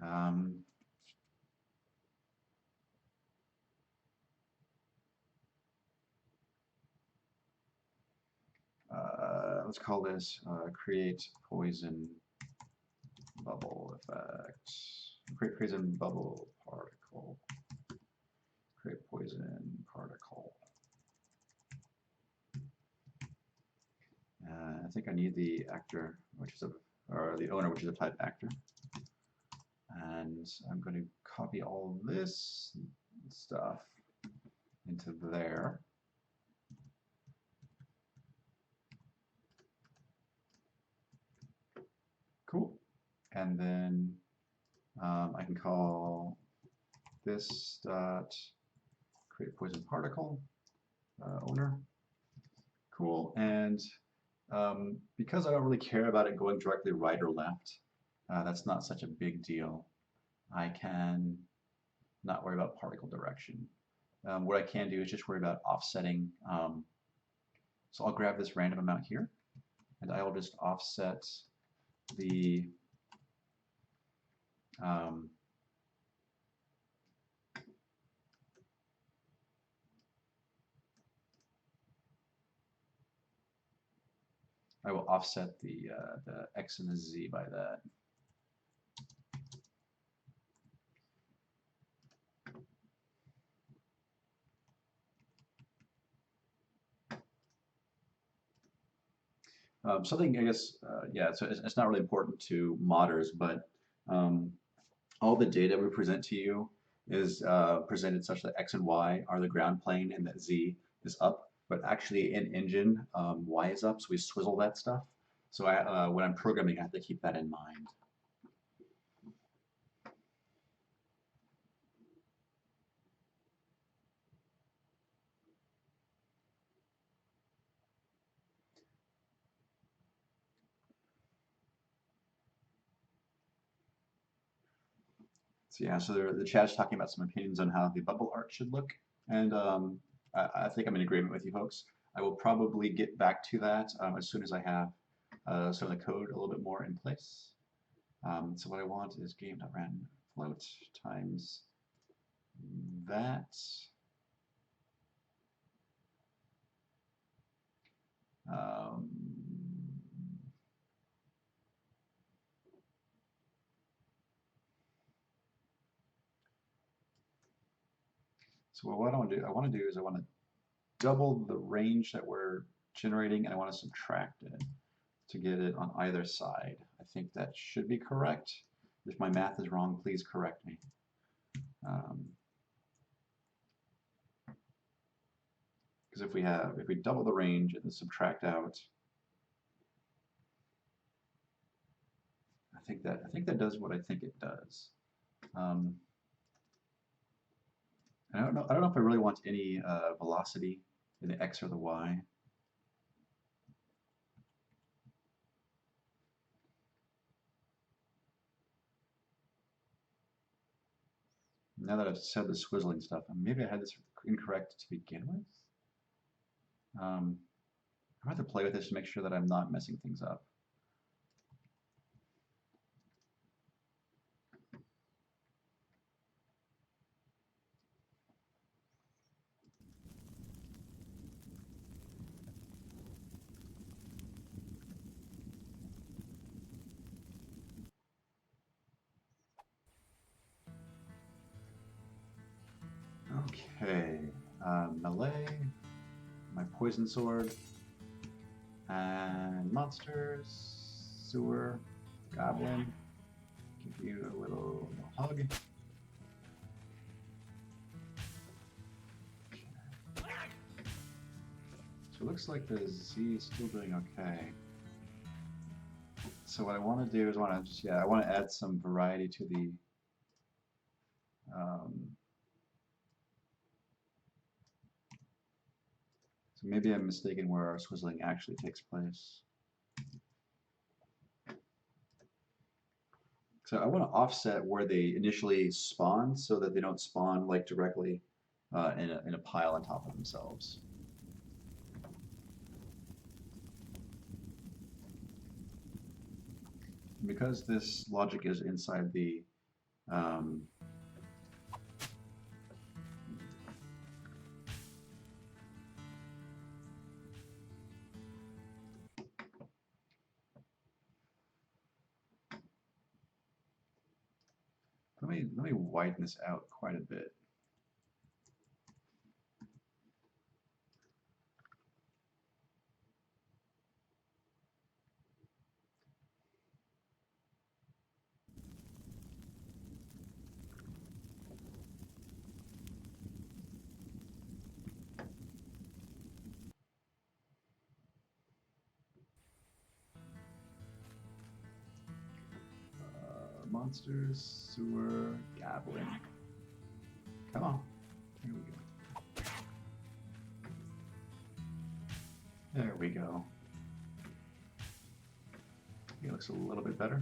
Um, let's call this create poison bubble effect. Create poison bubble particle. Create poison particle. I think I need the or the owner, which is a type actor. And I'm going to copy all this stuff into there. Cool. And then I can call this dot create poison particle owner. Cool. And because I don't really care about it going directly right or left, that's not such a big deal. I can not worry about particle direction. What I can do is just worry about offsetting. So I'll grab this random amount here, and I will just offset the I will offset the x and the z by that. Something, I guess, yeah, so it's not really important to modders, but all the data we present to you is presented such that x and y are the ground plane and that z is up. But actually in engine, y is up, so we swizzle that stuff. So when I'm programming, I have to keep that in mind. So yeah, so the chat is talking about some opinions on how the bubble art should look, and I think I'm in agreement with you folks. I will probably get back to that as soon as I have some of the code a little bit more in place. So what I want is game.rand float times that. So what I want to do, I want to double the range that we're generating, and I want to subtract it to get it on either side. I think that should be correct. If my math is wrong, please correct me. Because if we double the range and then subtract out, I think that does what I think it does. I don't know if I really want any velocity in the x or the y. Now that I've said the swizzling stuff, maybe I had this incorrect to begin with. I'm going to play with this to make sure that I'm not messing things up. Okay, melee, my poison sword, and monsters, sewer, goblin. Give you a little hug. So it looks like the Z is still doing okay. So what I want to do is I want to add some variety to the so maybe I'm mistaken where our swizzling actually takes place. So I want to offset where they initially spawn so that they don't spawn like directly in a pile on top of themselves. Because this logic is inside the let me widen this out quite a bit. Monsters, sewer, goblin. Come on. Here we go. There we go. It looks a little bit better.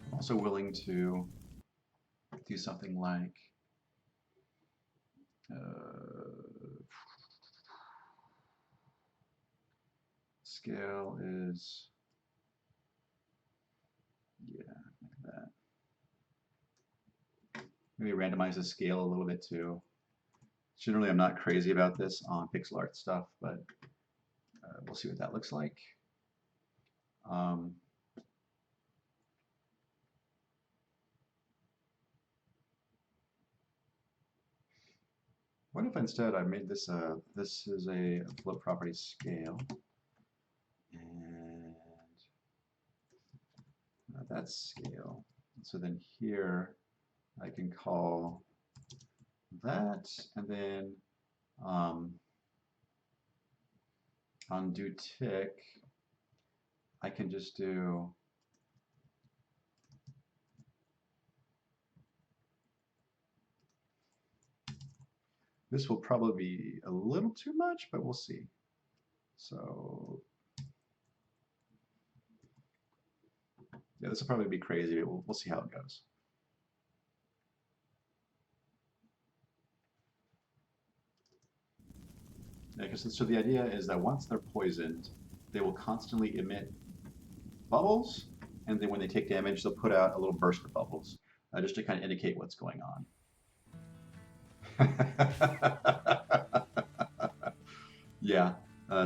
I'm also willing to do something like scale is, yeah, like that. Maybe randomize the scale a little bit too. Generally, I'm not crazy about this on pixel art stuff, but we'll see what that looks like. What if instead I made this this is a float property scale, and that's scale. So then here I can call that, and then on do tick, I can just do this. Will probably be a little too much, but we'll see. So yeah, this will probably be crazy. We'll see how it goes. Yeah, so the idea is that once they're poisoned, they will constantly emit bubbles, and then when they take damage, they'll put out a little burst of bubbles, just to kind of indicate what's going on. Yeah,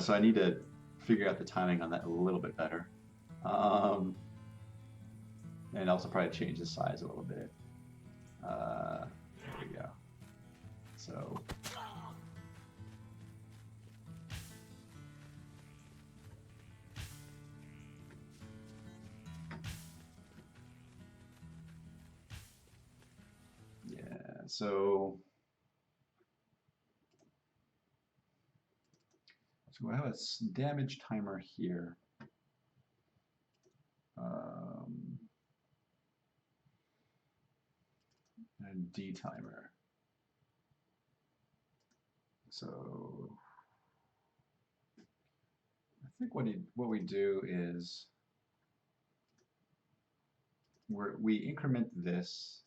so I need to figure out the timing on that a little bit better. And also probably change the size a little bit. There we go. So yeah, so I have a damage timer here. And D timer. So I think what we do is we increment this,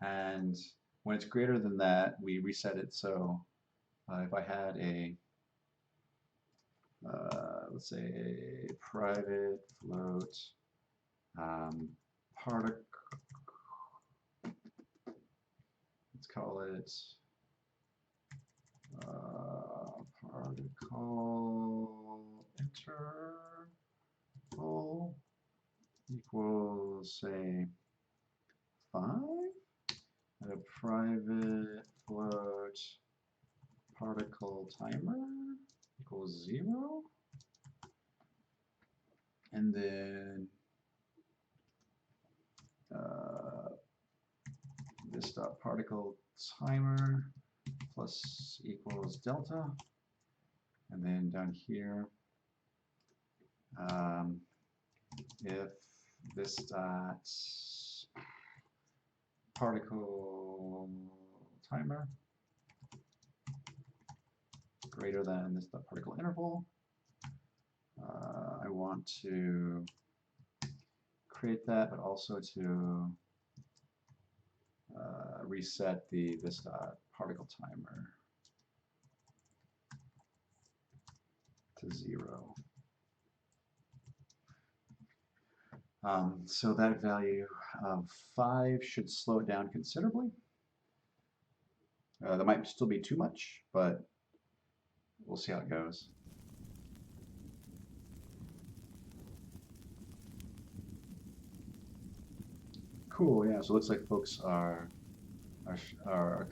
and when it's greater than that, we reset it. So if I had a let's say a private float particle, let's call it particle interval equals, say, 5, and a private float particle timer equals 0, and then this dot particle timer plus equals delta, and then down here, if this dot particle timer greater than this dot particle interval, I want to create that, but also to reset this dot particle timer to 0. So that value of 5 should slow it down considerably. That might still be too much, but we'll see how it goes. Cool, yeah, so it looks like folks are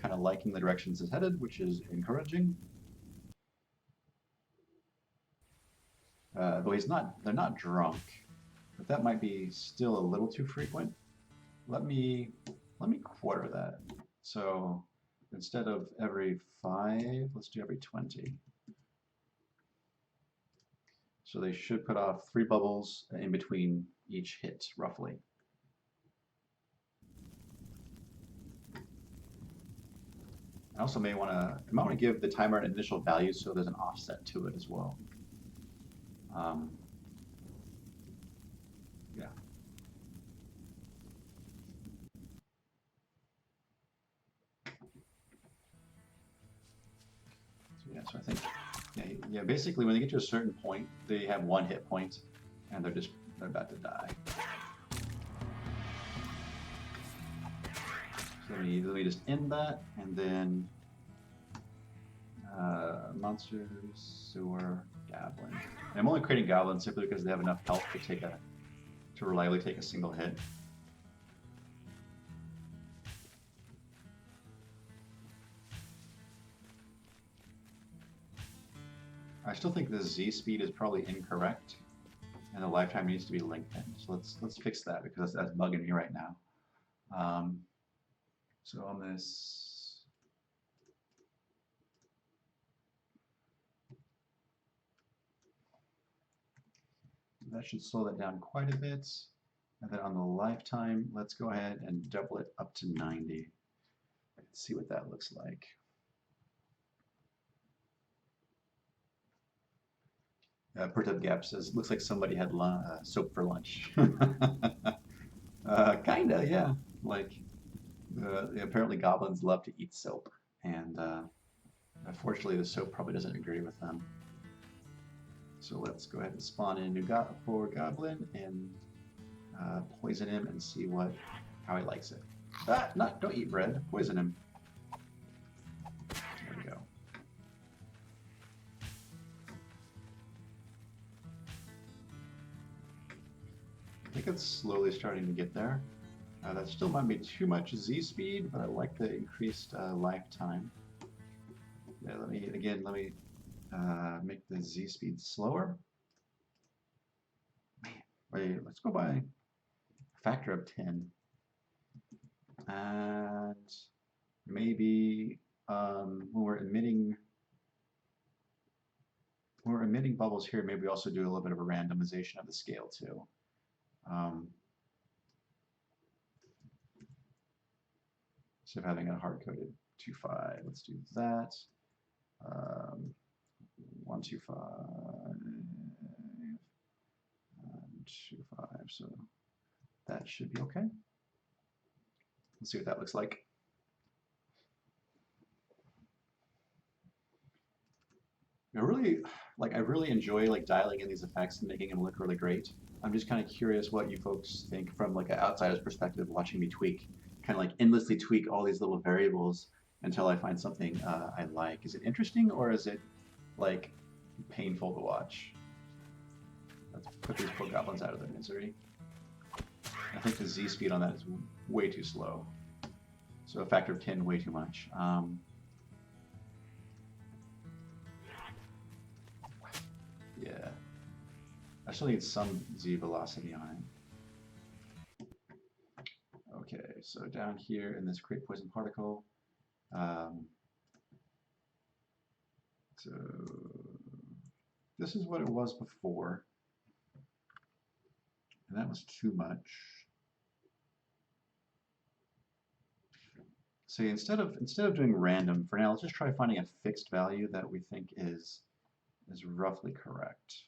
kind of liking the directions it's headed, which is encouraging. Though they're not drunk, but that might be still a little too frequent. Let me quarter that. So instead of every 5, let's do every 20. So they should put off 3 bubbles in between each hit, roughly. I also might want to give the timer an initial value so there's an offset to it as well. Yeah. So yeah, so I think yeah, basically when they get to a certain point, they have 1 hit point and they're about to die. So let me just end that and then monsters, sewer, goblin. And I'm only creating goblins simply because they have enough health to reliably take a single hit. I still think the Z speed is probably incorrect, and the lifetime needs to be lengthened. So let's fix that because that's bugging me right now. So on this, that should slow that down quite a bit. And then on the lifetime, let's go ahead and double it up to 90. Let's see what that looks like. Pertup Gap says, looks like somebody had soap for lunch. Kinda, yeah. Like, apparently goblins love to eat soap, and unfortunately the soap probably doesn't agree with them. So let's go ahead and spawn in a new goblin and poison him and see how he likes it. Don't eat bread, poison him. There we go. I think it's slowly starting to get there. That still might be too much Z speed, but I like the increased lifetime. Yeah, let me make the Z speed slower. Man, wait, let's go by a factor of 10. And maybe when we're emitting bubbles here, maybe we also do a little bit of a randomization of the scale too. Instead of having a hard-coded 2.5, let's do that. 1.25 and 2.5, so that should be okay. Let's see what that looks like. I really enjoy dialing in these effects and making them look really great. I'm just kind of curious what you folks think from like an outsider's perspective, watching me tweak, kind of like endlessly tweak all these little variables until I find something I like. Is it interesting or is it like painful to watch? Let's put these poor goblins out of their misery. I think the Z speed on that is way too slow. So a factor of 10, way too much. Yeah. I still need some Z velocity on it. Okay, so down here in this create poison particle, so this is what it was before, and that was too much. So instead of doing random for now, let's just try finding a fixed value that we think is roughly correct.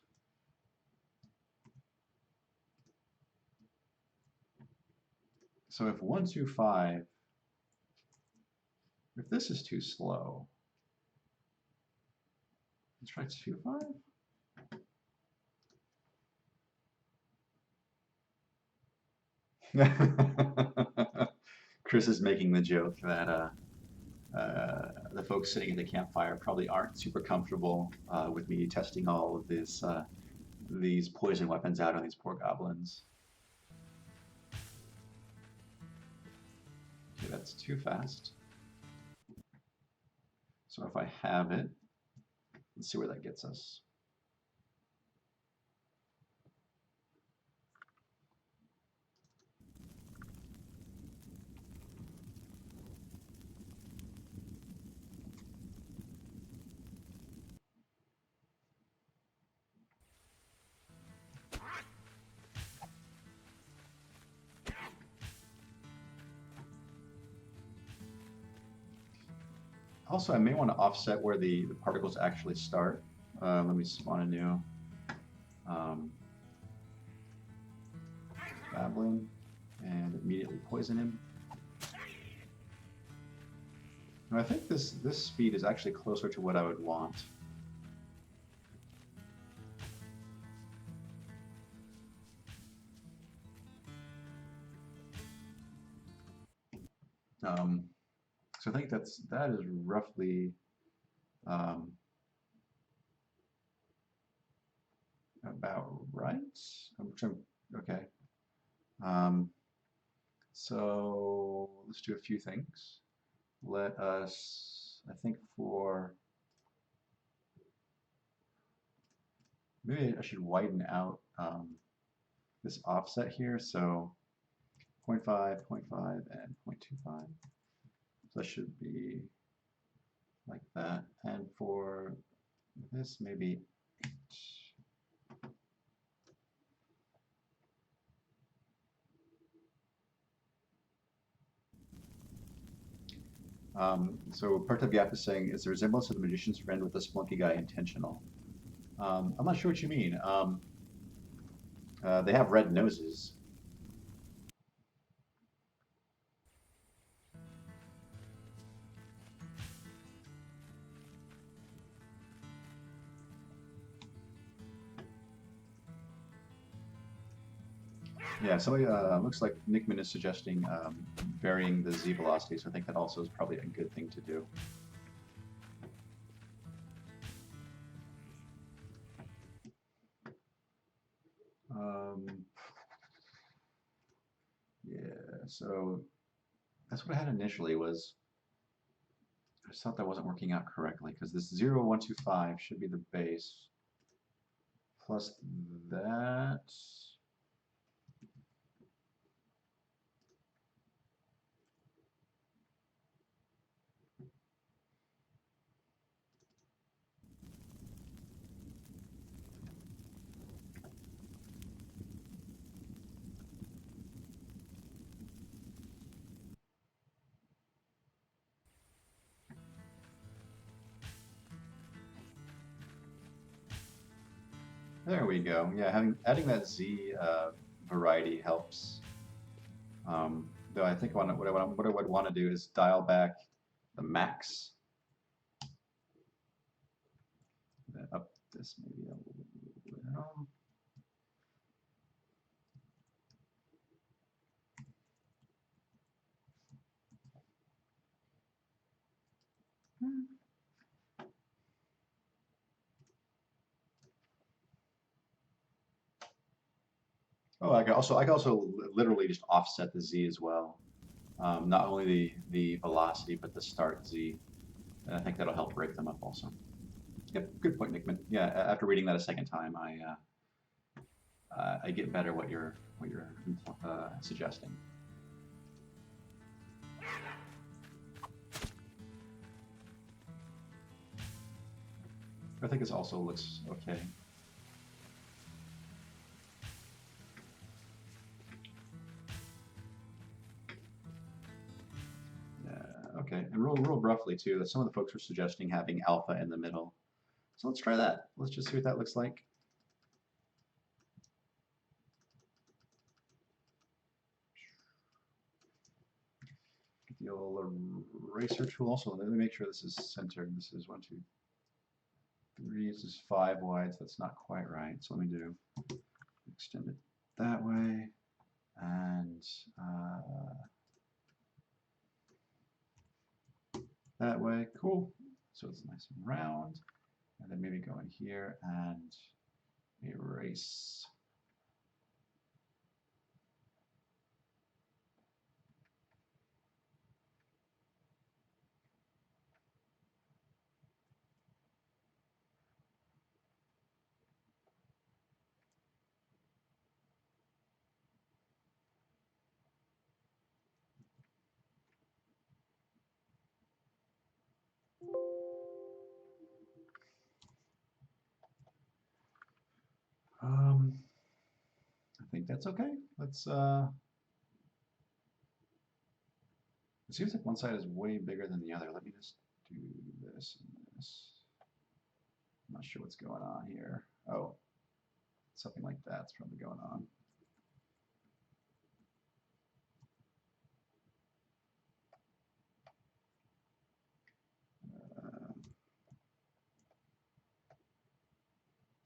So if 1.25, if this is too slow, let's try 2.5. Chris is making the joke that the folks sitting at the campfire probably aren't super comfortable with me testing all of these poison weapons out on these poor goblins. Okay, that's too fast. So if I have it, let's see where that gets us. Also, I may want to offset where the particles actually start. Let me spawn a new um, goblin and immediately poison him. Now, I think this speed is actually closer to what I would want. Um, so I think that is roughly um, about right. Okay. Um, so let's do a few things. Let us, I think for, maybe I should widen out this offset here. So 0.5, 0.5, and 0.25. So that should be like that. And for this, maybe 8. So part of Gap is saying, is the resemblance of the magician's friend with the spunky guy intentional? I'm not sure what you mean. They have red noses. Yeah, somebody looks like Nickman is suggesting varying the z velocity, so I think that also is probably a good thing to do. Um, yeah, so that's what I had initially was I just thought that wasn't working out correctly because this 0, 1, 2, 5 should be the base plus that. There we go. Yeah, adding that Z variety helps. Though I think what I would want to do is dial back the max, up this maybe a little. Oh, I can also literally just offset the Z as well. Not only the velocity, but the start Z. And I think that'll help break them up also. Yep, good point, Nickman. Yeah, after reading that a second time, I get better what you're suggesting. I think this also looks okay. Okay, and real roughly too, some of the folks were suggesting having alpha in the middle. So let's try that. Let's just see what that looks like. Get the old eraser tool. Also, let me make sure this is centered. This is 1, 2, 3. This is 5 wide, so that's not quite right. So let me do extend it that way, and that way. Cool. So it's nice and round. And then maybe go in here and erase. I think that's okay. It seems like one side is way bigger than the other. Let me just do this and this. I'm not sure what's going on here. Oh, something like that's probably going on.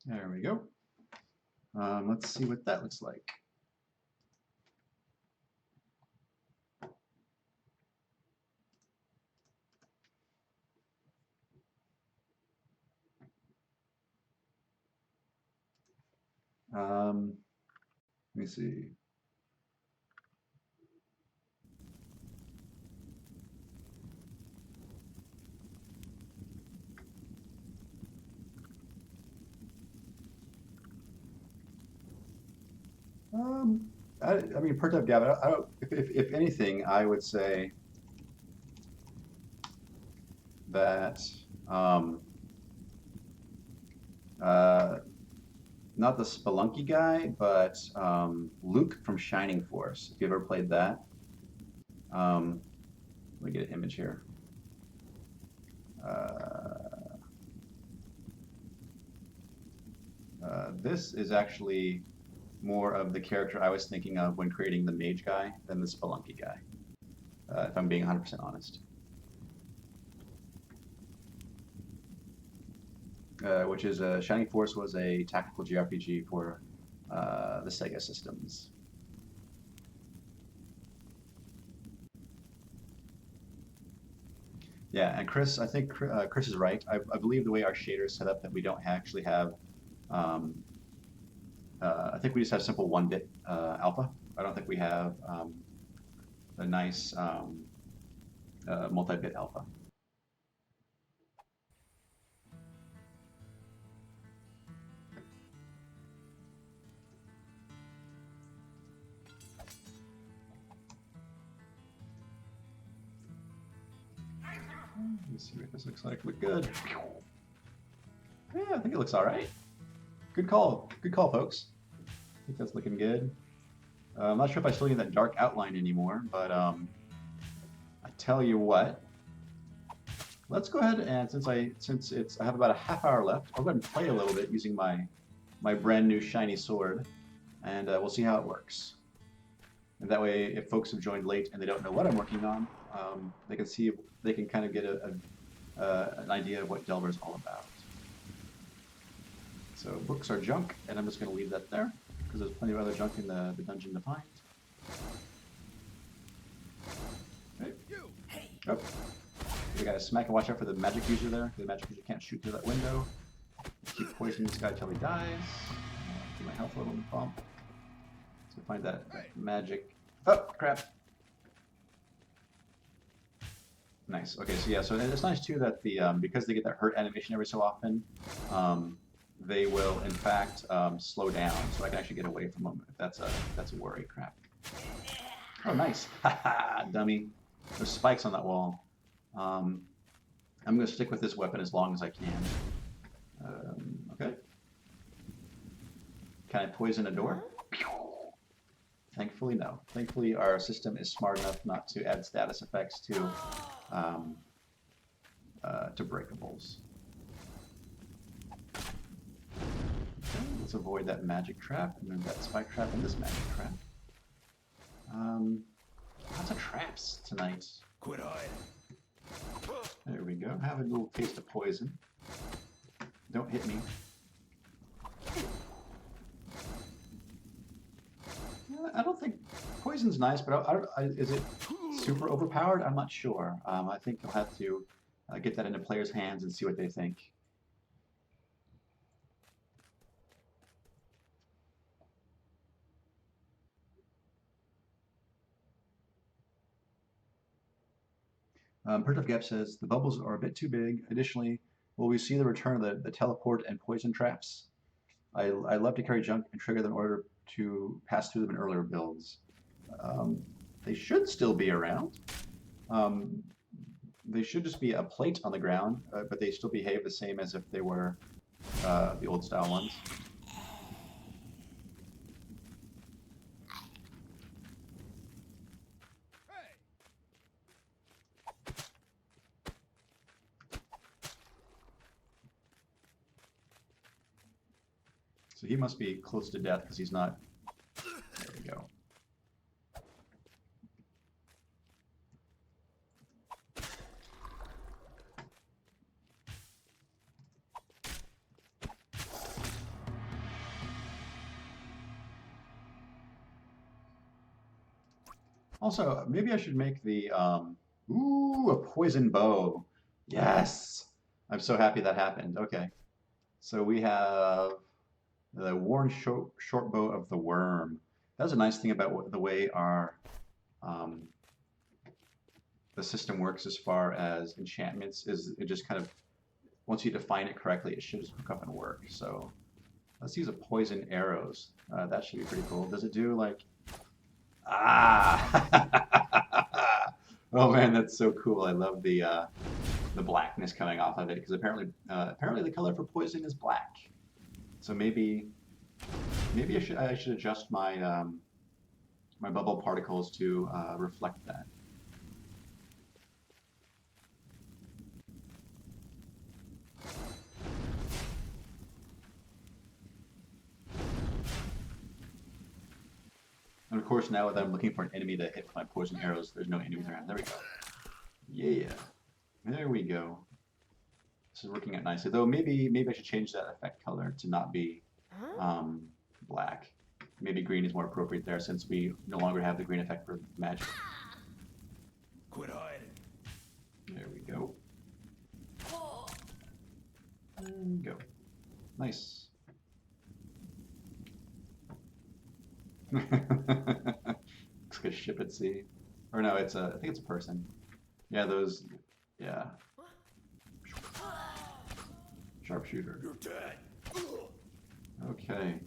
There we go. Let's see what that looks like. Let me see. I mean, per type Gavin, I don't, if anything, I would say that uh, not the Spelunky guy, but Luke from Shining Force. If you've ever played that, let me get an image here. This is actually more of the character I was thinking of when creating the mage guy than the Spelunky guy, if I'm being 100% honest. Which is Shining Force was a tactical JRPG for the Sega systems. Yeah, and Chris, I think Chris is right. I believe the way our shader is set up that we don't actually have. I think we just have simple 1-bit alpha. I don't think we have a nice multi-bit alpha. Let's see what this looks like. Look good. Yeah, I think it looks all right. Good call. Good call, folks. I think that's looking good. I'm not sure if I still need that dark outline anymore, but I tell you what. Let's go ahead and since I have about a half hour left, I'll go ahead and play a little bit using my brand new shiny sword, and we'll see how it works. And that way, if folks have joined late and they don't know what I'm working on, they can see, they can kind of get an idea of what Delver is all about. So books are junk, and I'm just going to leave that there because there's plenty of other junk in the dungeon to find. Okay. Oh, we got to smack and watch out for the magic user there. The magic user can't shoot through that window. Keep poisoning this guy until he dies. Keep my health level bump. So find that magic. Oh, crap. Nice. Okay, so yeah, so it's nice too that the because they get that hurt animation every so often, they will in fact slow down, so I can actually get away from them if that's a worry. Crap. Oh, nice. Haha, dummy. There's spikes on that wall. I'm going to stick with this weapon as long as I can. Okay. Can I poison a door? Thankfully, no. Thankfully, our system is smart enough not to add status effects to breakables. Okay, let's avoid that magic trap, and then that spike trap, and this magic trap. Lots of traps tonight. Quit hiding. There we go. Have a little taste of poison. Don't hit me. I don't think poison's nice, but is it super overpowered? I'm not sure. I think you'll have to get that into players' hands and see what they think. Pertuff Gap says the bubbles are a bit too big. Additionally, will we see the return of the teleport and poison traps? I love to carry junk and trigger them in order to pass through them in earlier builds. They should still be around. They should just be a plate on the ground, but they still behave the same as if they were the old style ones. So he must be close to death because he's not. There we go. Also, maybe I should make the ooh, a poison bow. Yes. I'm so happy that happened. Okay. So we have the worn short bow of the worm. That's a nice thing about the way our um, the system works as far as enchantments is it just kind of once you define it correctly, it should just hook up and work. So let's use a poison arrows. That should be pretty cool. Does it do like ah? Oh man, that's so cool. I love the blackness coming off of it because apparently the color for poison is black. So maybe I should adjust my bubble particles to reflect that. And of course, now that I'm looking for an enemy to hit with my poison arrows, there's no enemies around. There we go. Yeah, there we go. This is working out nicely. Though maybe I should change that effect color to not be um, black. Maybe green is more appropriate there since we no longer have the green effect for magic. Quit hiding. There we go. There we go. Nice. Looks like a ship at sea. Or no, I think it's a person. Yeah, those, yeah. Sharpshooter. You're dead. Okay.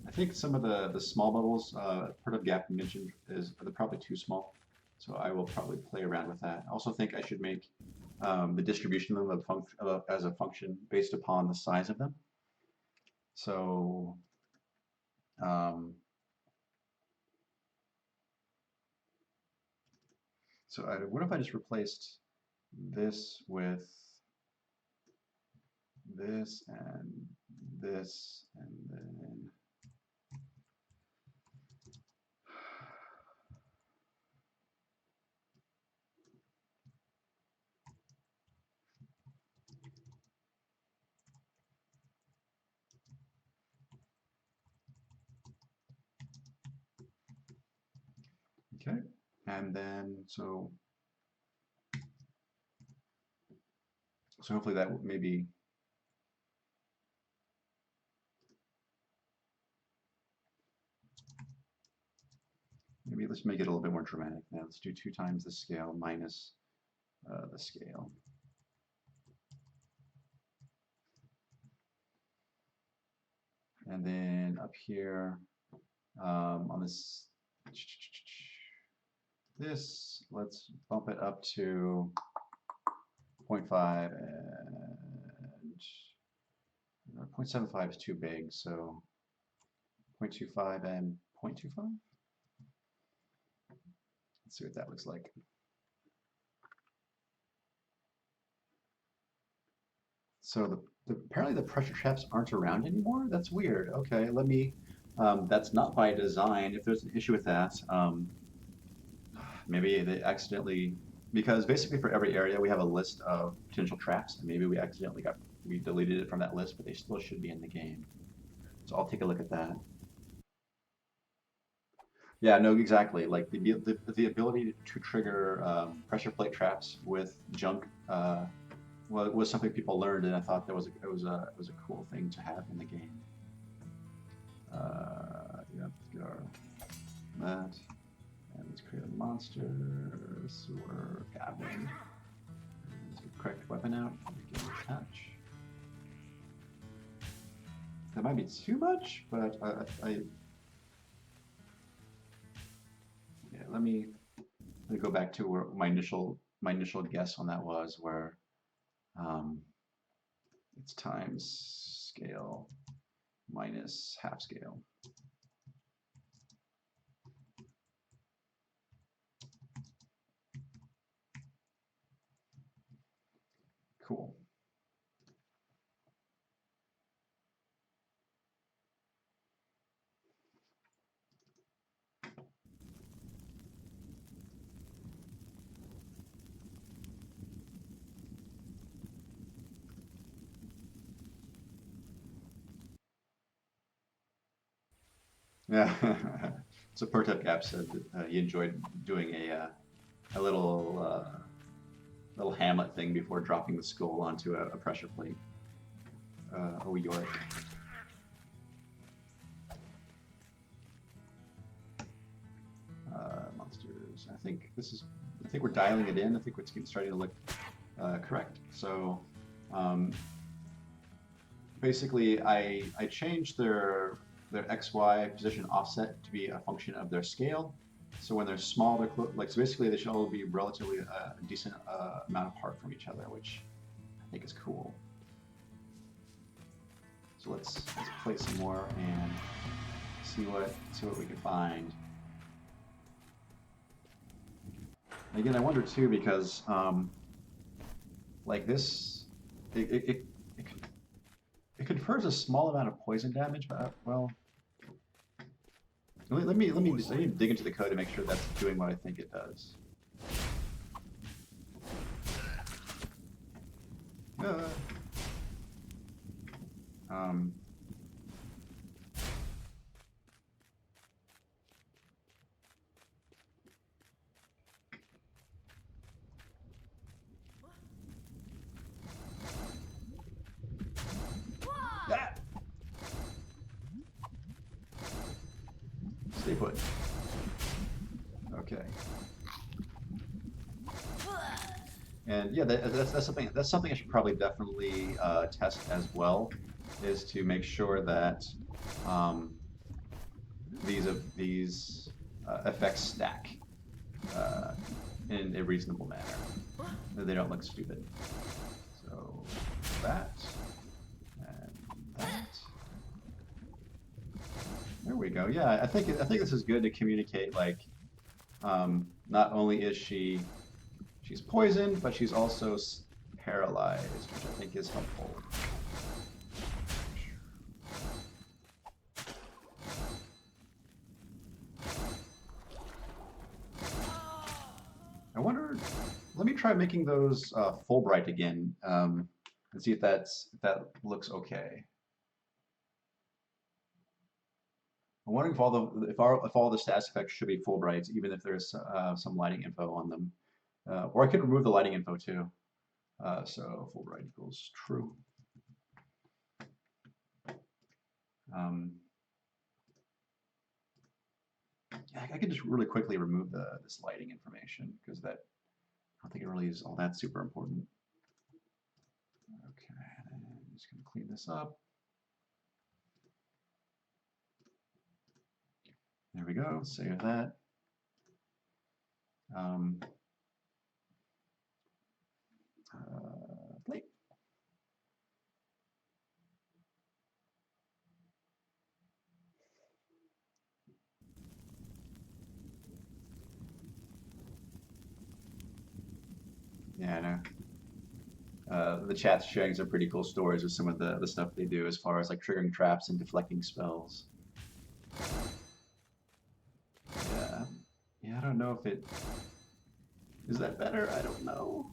I think some of the small bubbles, part of gap you mentioned is they're probably too small. So I will probably play around with that. I also think I should make the distribution of them as a function based upon the size of them. So um, what if I just replaced this with this and this and then okay, and then so hopefully that maybe let's make it a little bit more dramatic. Now let's do 2 times the scale minus the scale. And then up here on this, let's bump it up to 0.5 and 0.75 is too big, so 0.25 and 0.25. Let's see what that looks like. So apparently the pressure traps aren't around anymore. That's weird. Okay, let me. That's not by design. If there's an issue with that, maybe they accidentally, because basically for every area we have a list of potential traps, and maybe we deleted it from that list, but they still should be in the game. So I'll take a look at that. Yeah, no, exactly. Like the ability to trigger pressure plate traps with junk was something people learned, and I thought it was a cool thing to have in the game. Yeah, let's get our that, and let's create a monster sewer goblin. Let's get the correct weapon out. Get attach. That might be too much, but yeah. Let me go back to where my initial guess on that was, where um, it's times scale minus half scale. Cool. Yeah. So Pertep Gap said that he enjoyed doing a little Hamlet thing before dropping the skull onto a pressure plate. Oh, York. Monsters. I think we're dialing it in. I think it's starting to look correct. So um, basically, I changed their XY position offset to be a function of their scale. So when they're small, like so basically they should all be relatively a decent amount apart from each other, which I think is cool. So let's play some more and see what we can find. And again, I wonder too because like this, it it, it, it it confers a small amount of poison damage, but well, let me dig into the code to make sure that's doing what I think it does. Uh, um, ah, stay put. Okay. And yeah, that's something I should probably definitely test as well, is to make sure that um, these effects stack uh, in a reasonable manner, that they don't look stupid. So that and that. There we go. Yeah, I think this is good to communicate. Like, not only is she's poisoned, but she's also paralyzed, which I think is helpful. I wonder. Let me try making those full bright again, and see if that looks okay. I'm wondering if if all the status effects should be full brights, even if there's some lighting info on them, or I could remove the lighting info too. So full bright equals true. Um, yeah, I could just really quickly remove this lighting information because that I don't think it really is all that super important. Okay, and I'm just gonna clean this up. There we go. Save that. Um, plate. Yeah, I know. The chat's sharing some pretty cool stories of some of the stuff they do as far as like triggering traps and deflecting spells. Yeah, yeah. I don't know if it is that better. I don't know.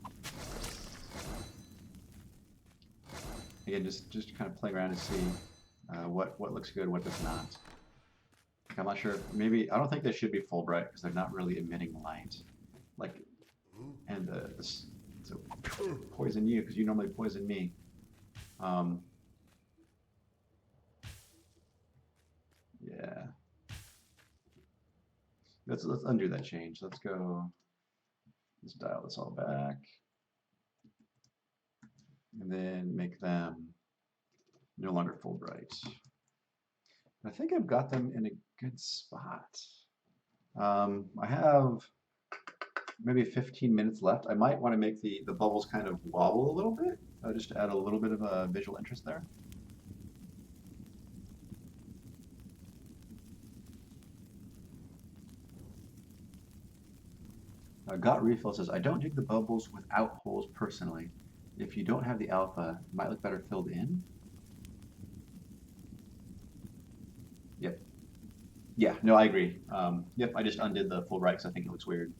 Again, just kind of playing around to see what looks good, what does not. I'm not sure. Maybe I don't think they should be full bright because they're not really emitting light. Like, and so poison you because you normally poison me. Um, yeah. Let's undo that change. Let's go. Let's dial this all back, and then make them no longer full bright. I think I've got them in a good spot. I have maybe 15 minutes left. I might want to make the bubbles kind of wobble a little bit, just to add a little bit of a visual interest there. Got Refill says, I don't dig the bubbles without holes personally. If you don't have the alpha, it might look better filled in. Yep. Yeah, no, I agree. Yep, I just undid the full right because I think it looks weird.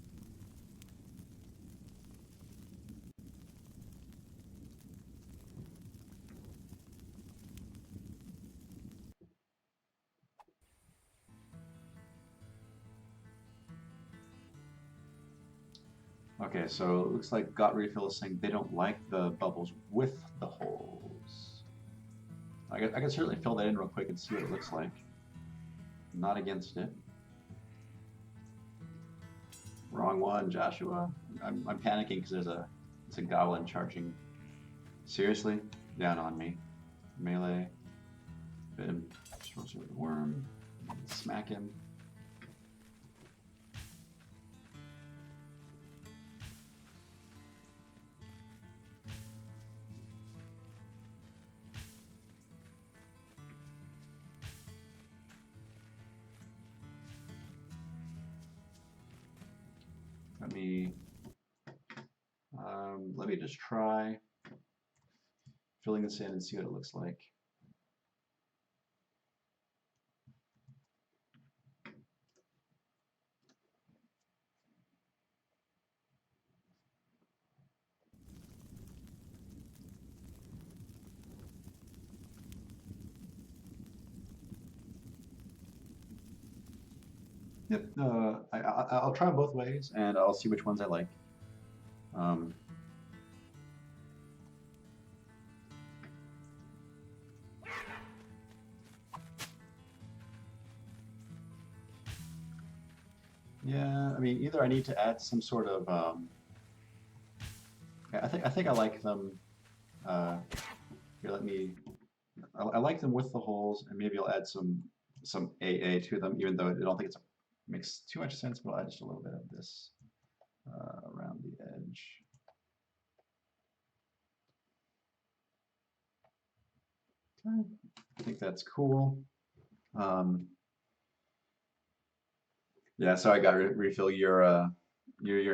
Okay, so it looks like Got Refill is saying they don't like the bubbles with the holes. I can certainly fill that in real quick and see what it looks like. Not against it. Wrong one, Joshua. I'm panicking because it's a goblin charging. Seriously? Down on me. Melee. Hit him. Sorcerer Worm. Smack him. Let me just try filling this in and see what it looks like. Yep, I'll try them both ways and I'll see which ones I like. Um, yeah, I mean, either I need to add some sort of, I think I like them. Here, let me. I like them with the holes, and maybe I'll add some AA to them, even though I don't think makes too much sense. But I'll add just a little bit of this around the edge. Okay, I think that's cool. Yeah, sorry, I got refill. You're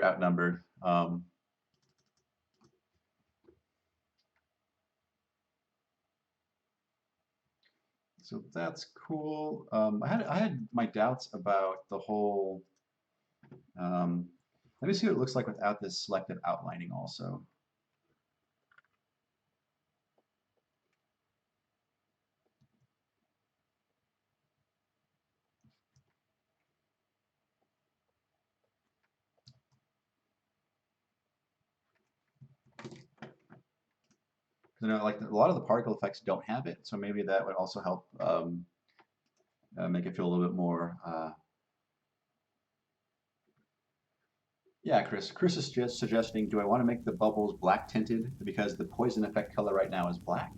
outnumbered. So that's cool. I had my doubts about the whole. Um, Let me see what it looks like without this selective outlining also. Because I know like a lot of the particle effects don't have it, so maybe that would also help make it feel a little bit more. Yeah, Chris. Chris is just suggesting, do I want to make the bubbles black tinted because the poison effect color right now is black,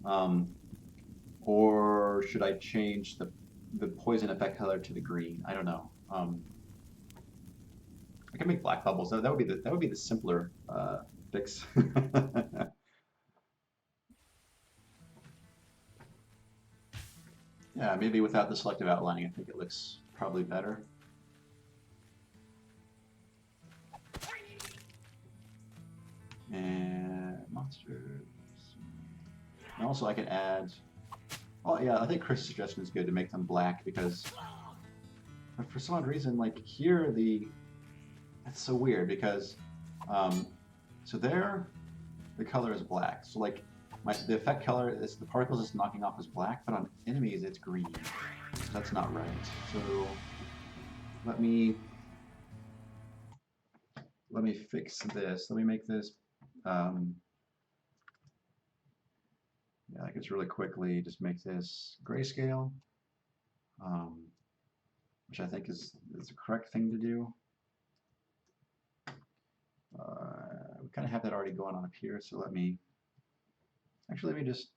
um, or should I change the poison effect color to the green? I don't know. I can make black bubbles. That would be the simpler fix. Yeah, maybe without the selective outlining, I think it looks probably better. And monsters. And also I can add, oh yeah, I think Chris' suggestion is good to make them black because but for some odd reason, like here that's so weird because um, so there the color is black. So like the effect color is the particles it's knocking off is black, but on enemies it's green. So that's not right. So let me fix this. Let me make this yeah, I guess really quickly just make this grayscale, um, which I think is the correct thing to do. We kind of have that already going on up here, so let me just,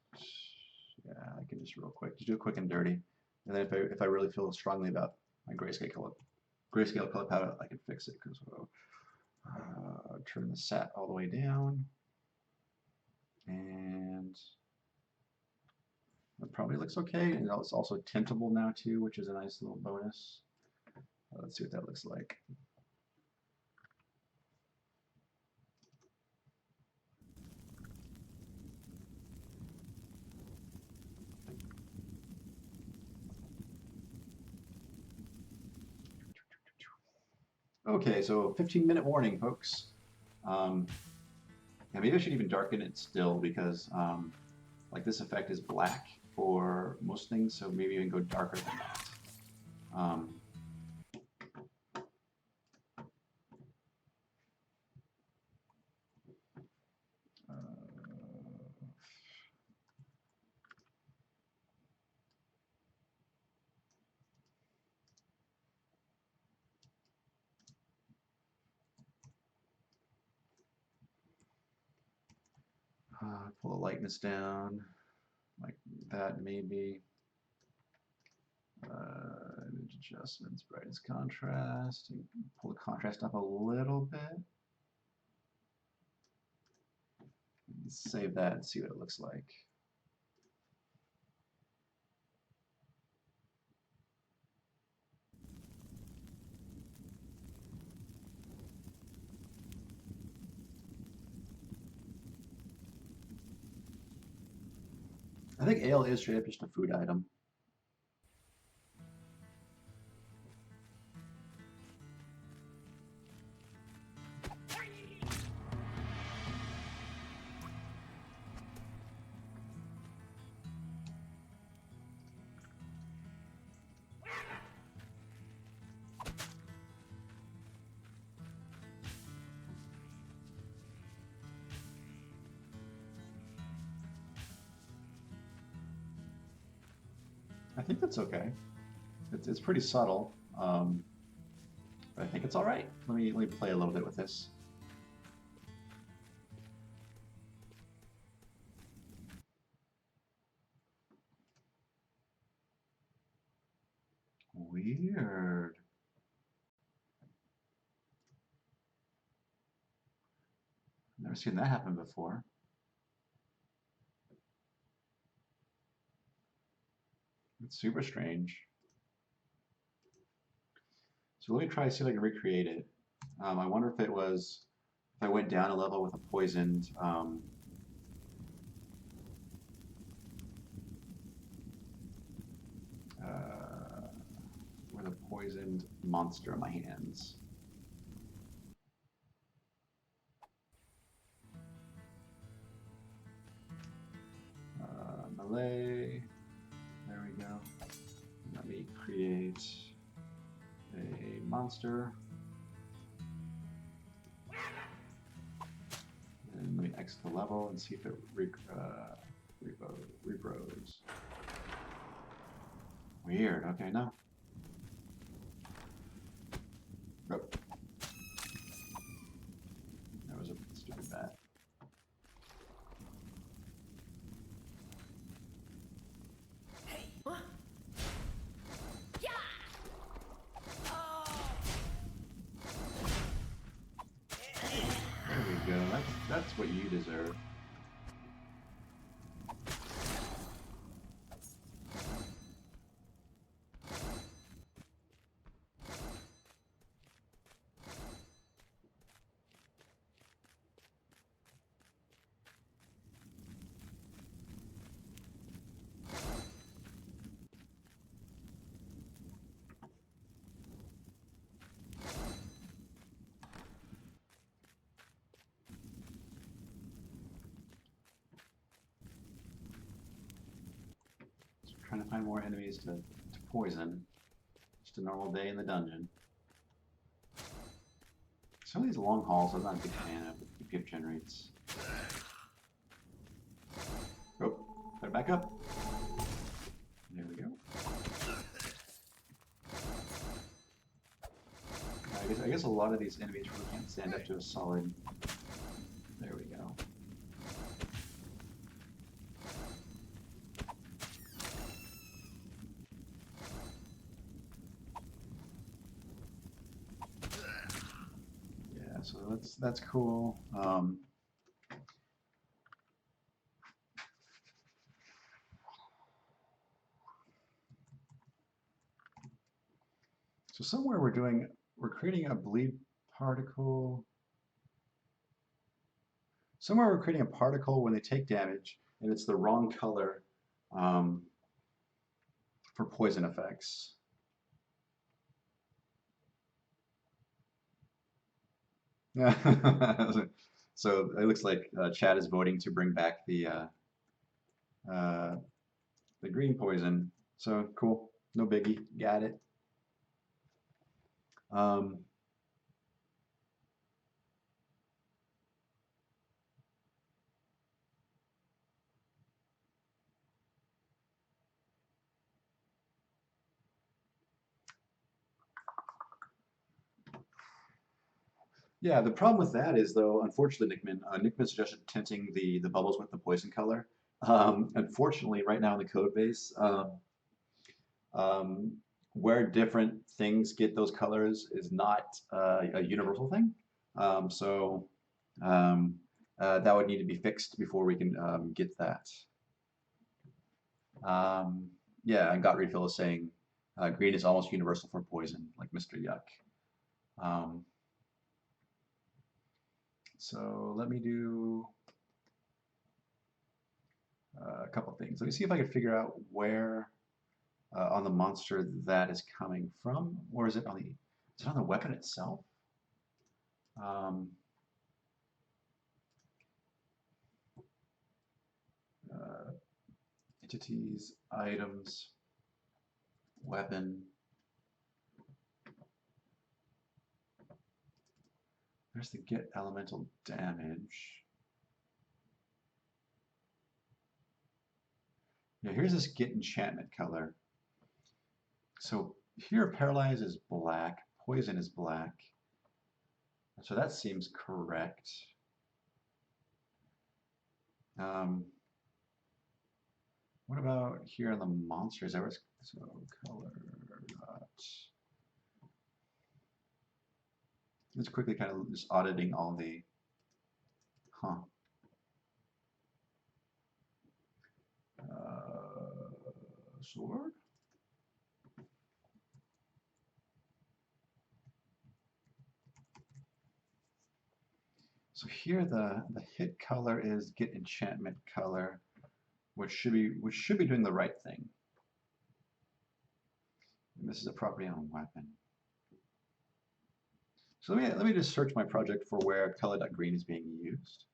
yeah, I can just real quick, just do it quick and dirty. And then if I really feel strongly about my grayscale color palette, I can fix it because turn the sat all the way down. And it probably looks okay. And it's also tintable now too, which is a nice little bonus. Let's see what that looks like. Okay, so 15-minute warning, folks. Yeah, maybe I should even darken it still because like this effect is black for most things, so maybe even go darker than that. Um, Pull the lightness down like that, maybe. Image adjustments, brightness, contrast. And pull the contrast up a little bit. Save that and see what it looks like. I think ale is straight up just a food item. I think that's okay. It's pretty subtle, but I think it's all right. Let me play a little bit with this. Weird. Never seen that happen before. It's super strange. So let me try to see if I can recreate it. I wonder if it was, if I went down a level with a poisoned, with a poisoned monster in my hands. Melee. There we go. Let me create a monster. And let me exit the level and see if it regrows. Weird. Okay, no. Oh. That was a stupid bat. There we go. That's what you deserve. Trying to find more enemies to poison. Just a normal day in the dungeon. Some of these long hauls I'm not a big fan of. The gift generates. Oh, better back up. There we go. I guess a lot of these enemies really can't stand up to a solid. There we go. So that's cool. So somewhere we're creating a bleed particle. Somewhere we're creating a particle when they take damage, and it's the wrong color for poison effects. So it looks like Chad is voting to bring back the green poison. So cool, no biggie, got it. Yeah, the problem with that is though, unfortunately, Nickman suggested tinting the bubbles with the poison color. Unfortunately, right now in the code base, um, where different things get those colors is not a universal thing. So um, that would need to be fixed before we can get that. Um, yeah, and Got Refill is saying green is almost universal for poison, like Mr. Yuck. Um, so let me do a couple things. Let me see if I can figure out where on the monster that is coming from, or is it on the weapon itself? Um, uh, entities, items, weapon. There's the get elemental damage. Yeah, here's this get enchantment color. So here paralyze is black, poison is black. So that seems correct. Um, what about here on the monsters? There was so color. Just quickly kind of just auditing all the, huh. Sword? So here the hit color is get enchantment color, which should be doing the right thing. And this is a property on a weapon. So let me just search my project for where color.green is being used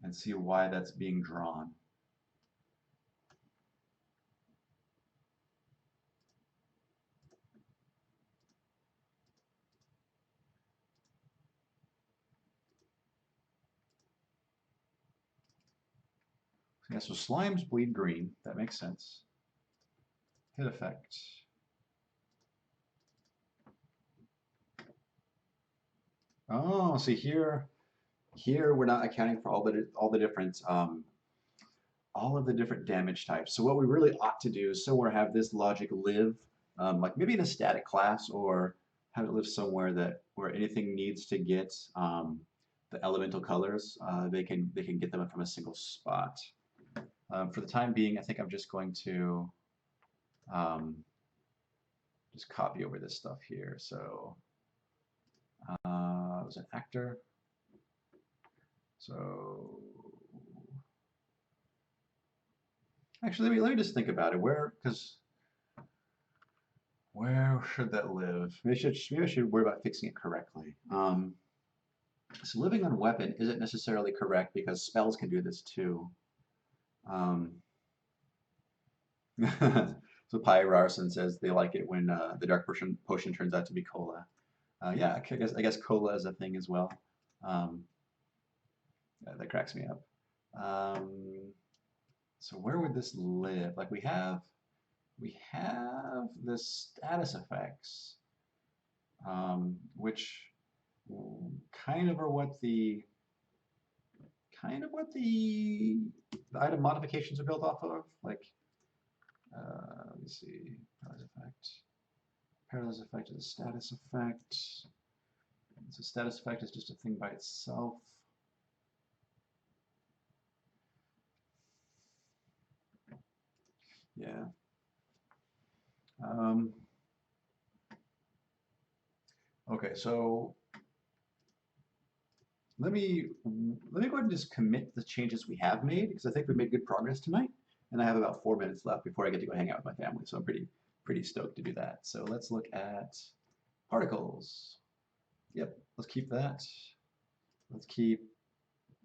and see why that's being drawn. Yeah, so slimes bleed green. That makes sense. Hit effect. Oh, see here we're not accounting for all of the different damage types. So what we really ought to do is somewhere have this logic live, like maybe in a static class, or have it live somewhere that where anything needs to get the elemental colors, they can get them from a single spot. For the time being, I think I'm just going to just copy over this stuff here. So it was an actor. So actually, let me just think about it. Where should that live? Maybe I should worry about fixing it correctly. So living on weapon isn't necessarily correct because spells can do this too. Um, so Pyarson says they like it when the dark potion turns out to be cola. Yeah, I guess cola is a thing as well. Um, yeah, that cracks me up. Um, so where would this live? Like we have the status effects, which kind of are what the item modifications are built off of. Like, let me see, paralyze effect. Paralyze effect is a status effect. So status effect is just a thing by itself. Yeah. Um, okay, so let me go ahead and just commit the changes we have made because I think we made good progress tonight, and I have about 4 minutes left before I get to go hang out with my family. So I'm pretty stoked to do that. So let's look at particles. Yep, let's keep that. Let's keep.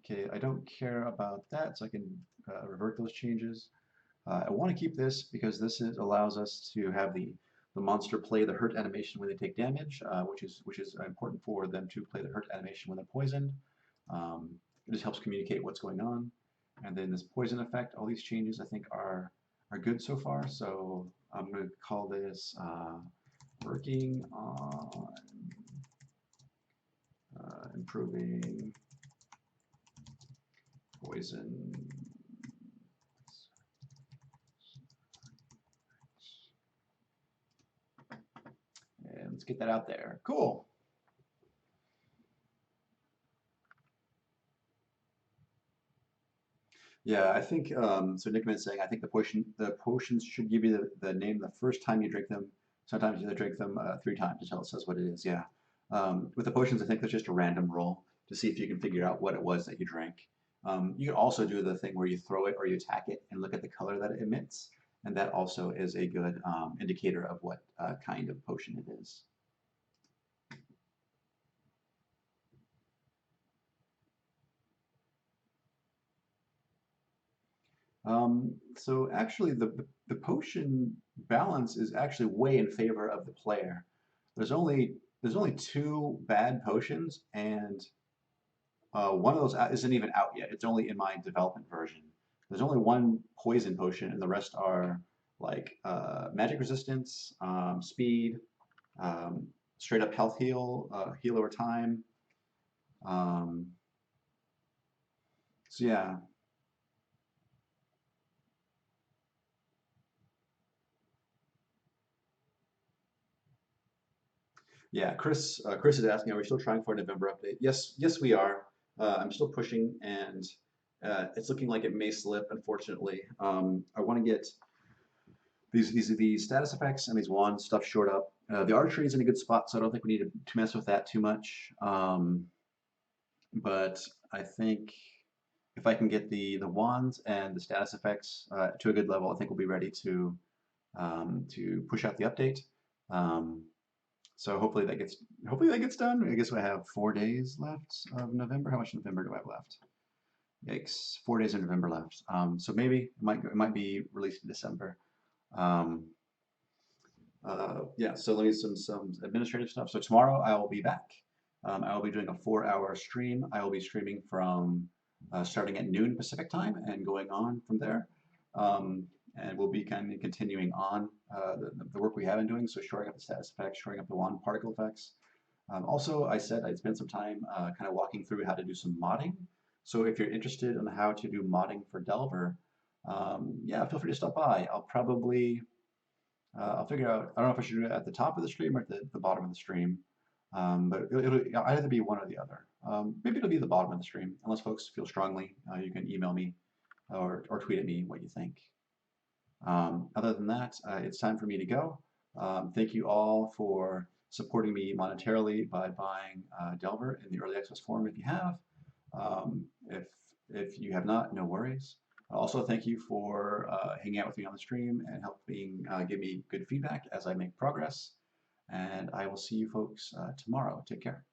Okay, I don't care about that, so I can revert those changes. I want to keep this because allows us to have the monster play the hurt animation when they take damage, which is important for them to play the hurt animation when they're poisoned. Um, it just helps communicate what's going on. And then this poison effect, all these changes I think are good so far. So I'm going to call this working on improving poison. And let's get that out there. Cool. Yeah, I think so. Nickman is saying I think the potions should give you the name the first time you drink them. Sometimes you have to drink them 3 times until it says what it is. Yeah. With the potions, I think there's just a random roll to see if you can figure out what it was that you drank. You can also do the thing where you throw it or you attack it and look at the color that it emits, and that also is a good indicator of what kind of potion it is. So actually, the potion balance is actually way in favor of the player. There's only 2 bad potions, and one of those isn't even out yet. It's only in my development version. There's only 1 poison potion, and the rest are like magic resistance, speed, um, straight up health heal over time. Um, so yeah, yeah, Chris is asking, are we still trying for a November update? Yes, yes, we are. I'm still pushing, and it's looking like it may slip, unfortunately. I want to get these status effects and these wand stuff shored up. The archery is in a good spot, so I don't think we need to mess with that too much. But I think if I can get the wands and the status effects to a good level, I think we'll be ready to push out the update. Um, so hopefully that gets done. I guess I have 4 days left of November. How much November do I have left? Yikes, 4 days of November left. So maybe it might be released in December. Um, yeah, so let me some administrative stuff. So tomorrow I will be back. I will be doing a 4-hour stream. I will be streaming from starting at noon Pacific time and going on from there. And we'll be kind of continuing on the work we have been doing. So shoring up the status effects, shoring up the wand particle effects. Also, I said I'd spend some time kind of walking through how to do some modding. So if you're interested in how to do modding for Delver, yeah, feel free to stop by. I'll figure out. I don't know if I should do it at the top of the stream or at the bottom of the stream, but it'll either be one or the other. Maybe it'll be the bottom of the stream, unless folks feel strongly. You can email me or tweet at me what you think. Other than that, it's time for me to go. Thank you all for supporting me monetarily by buying Delver in the early access form if you have. Um, if if you have not, no worries. Also, thank you for hanging out with me on the stream and helping give me good feedback as I make progress. And I will see you folks tomorrow. Take care.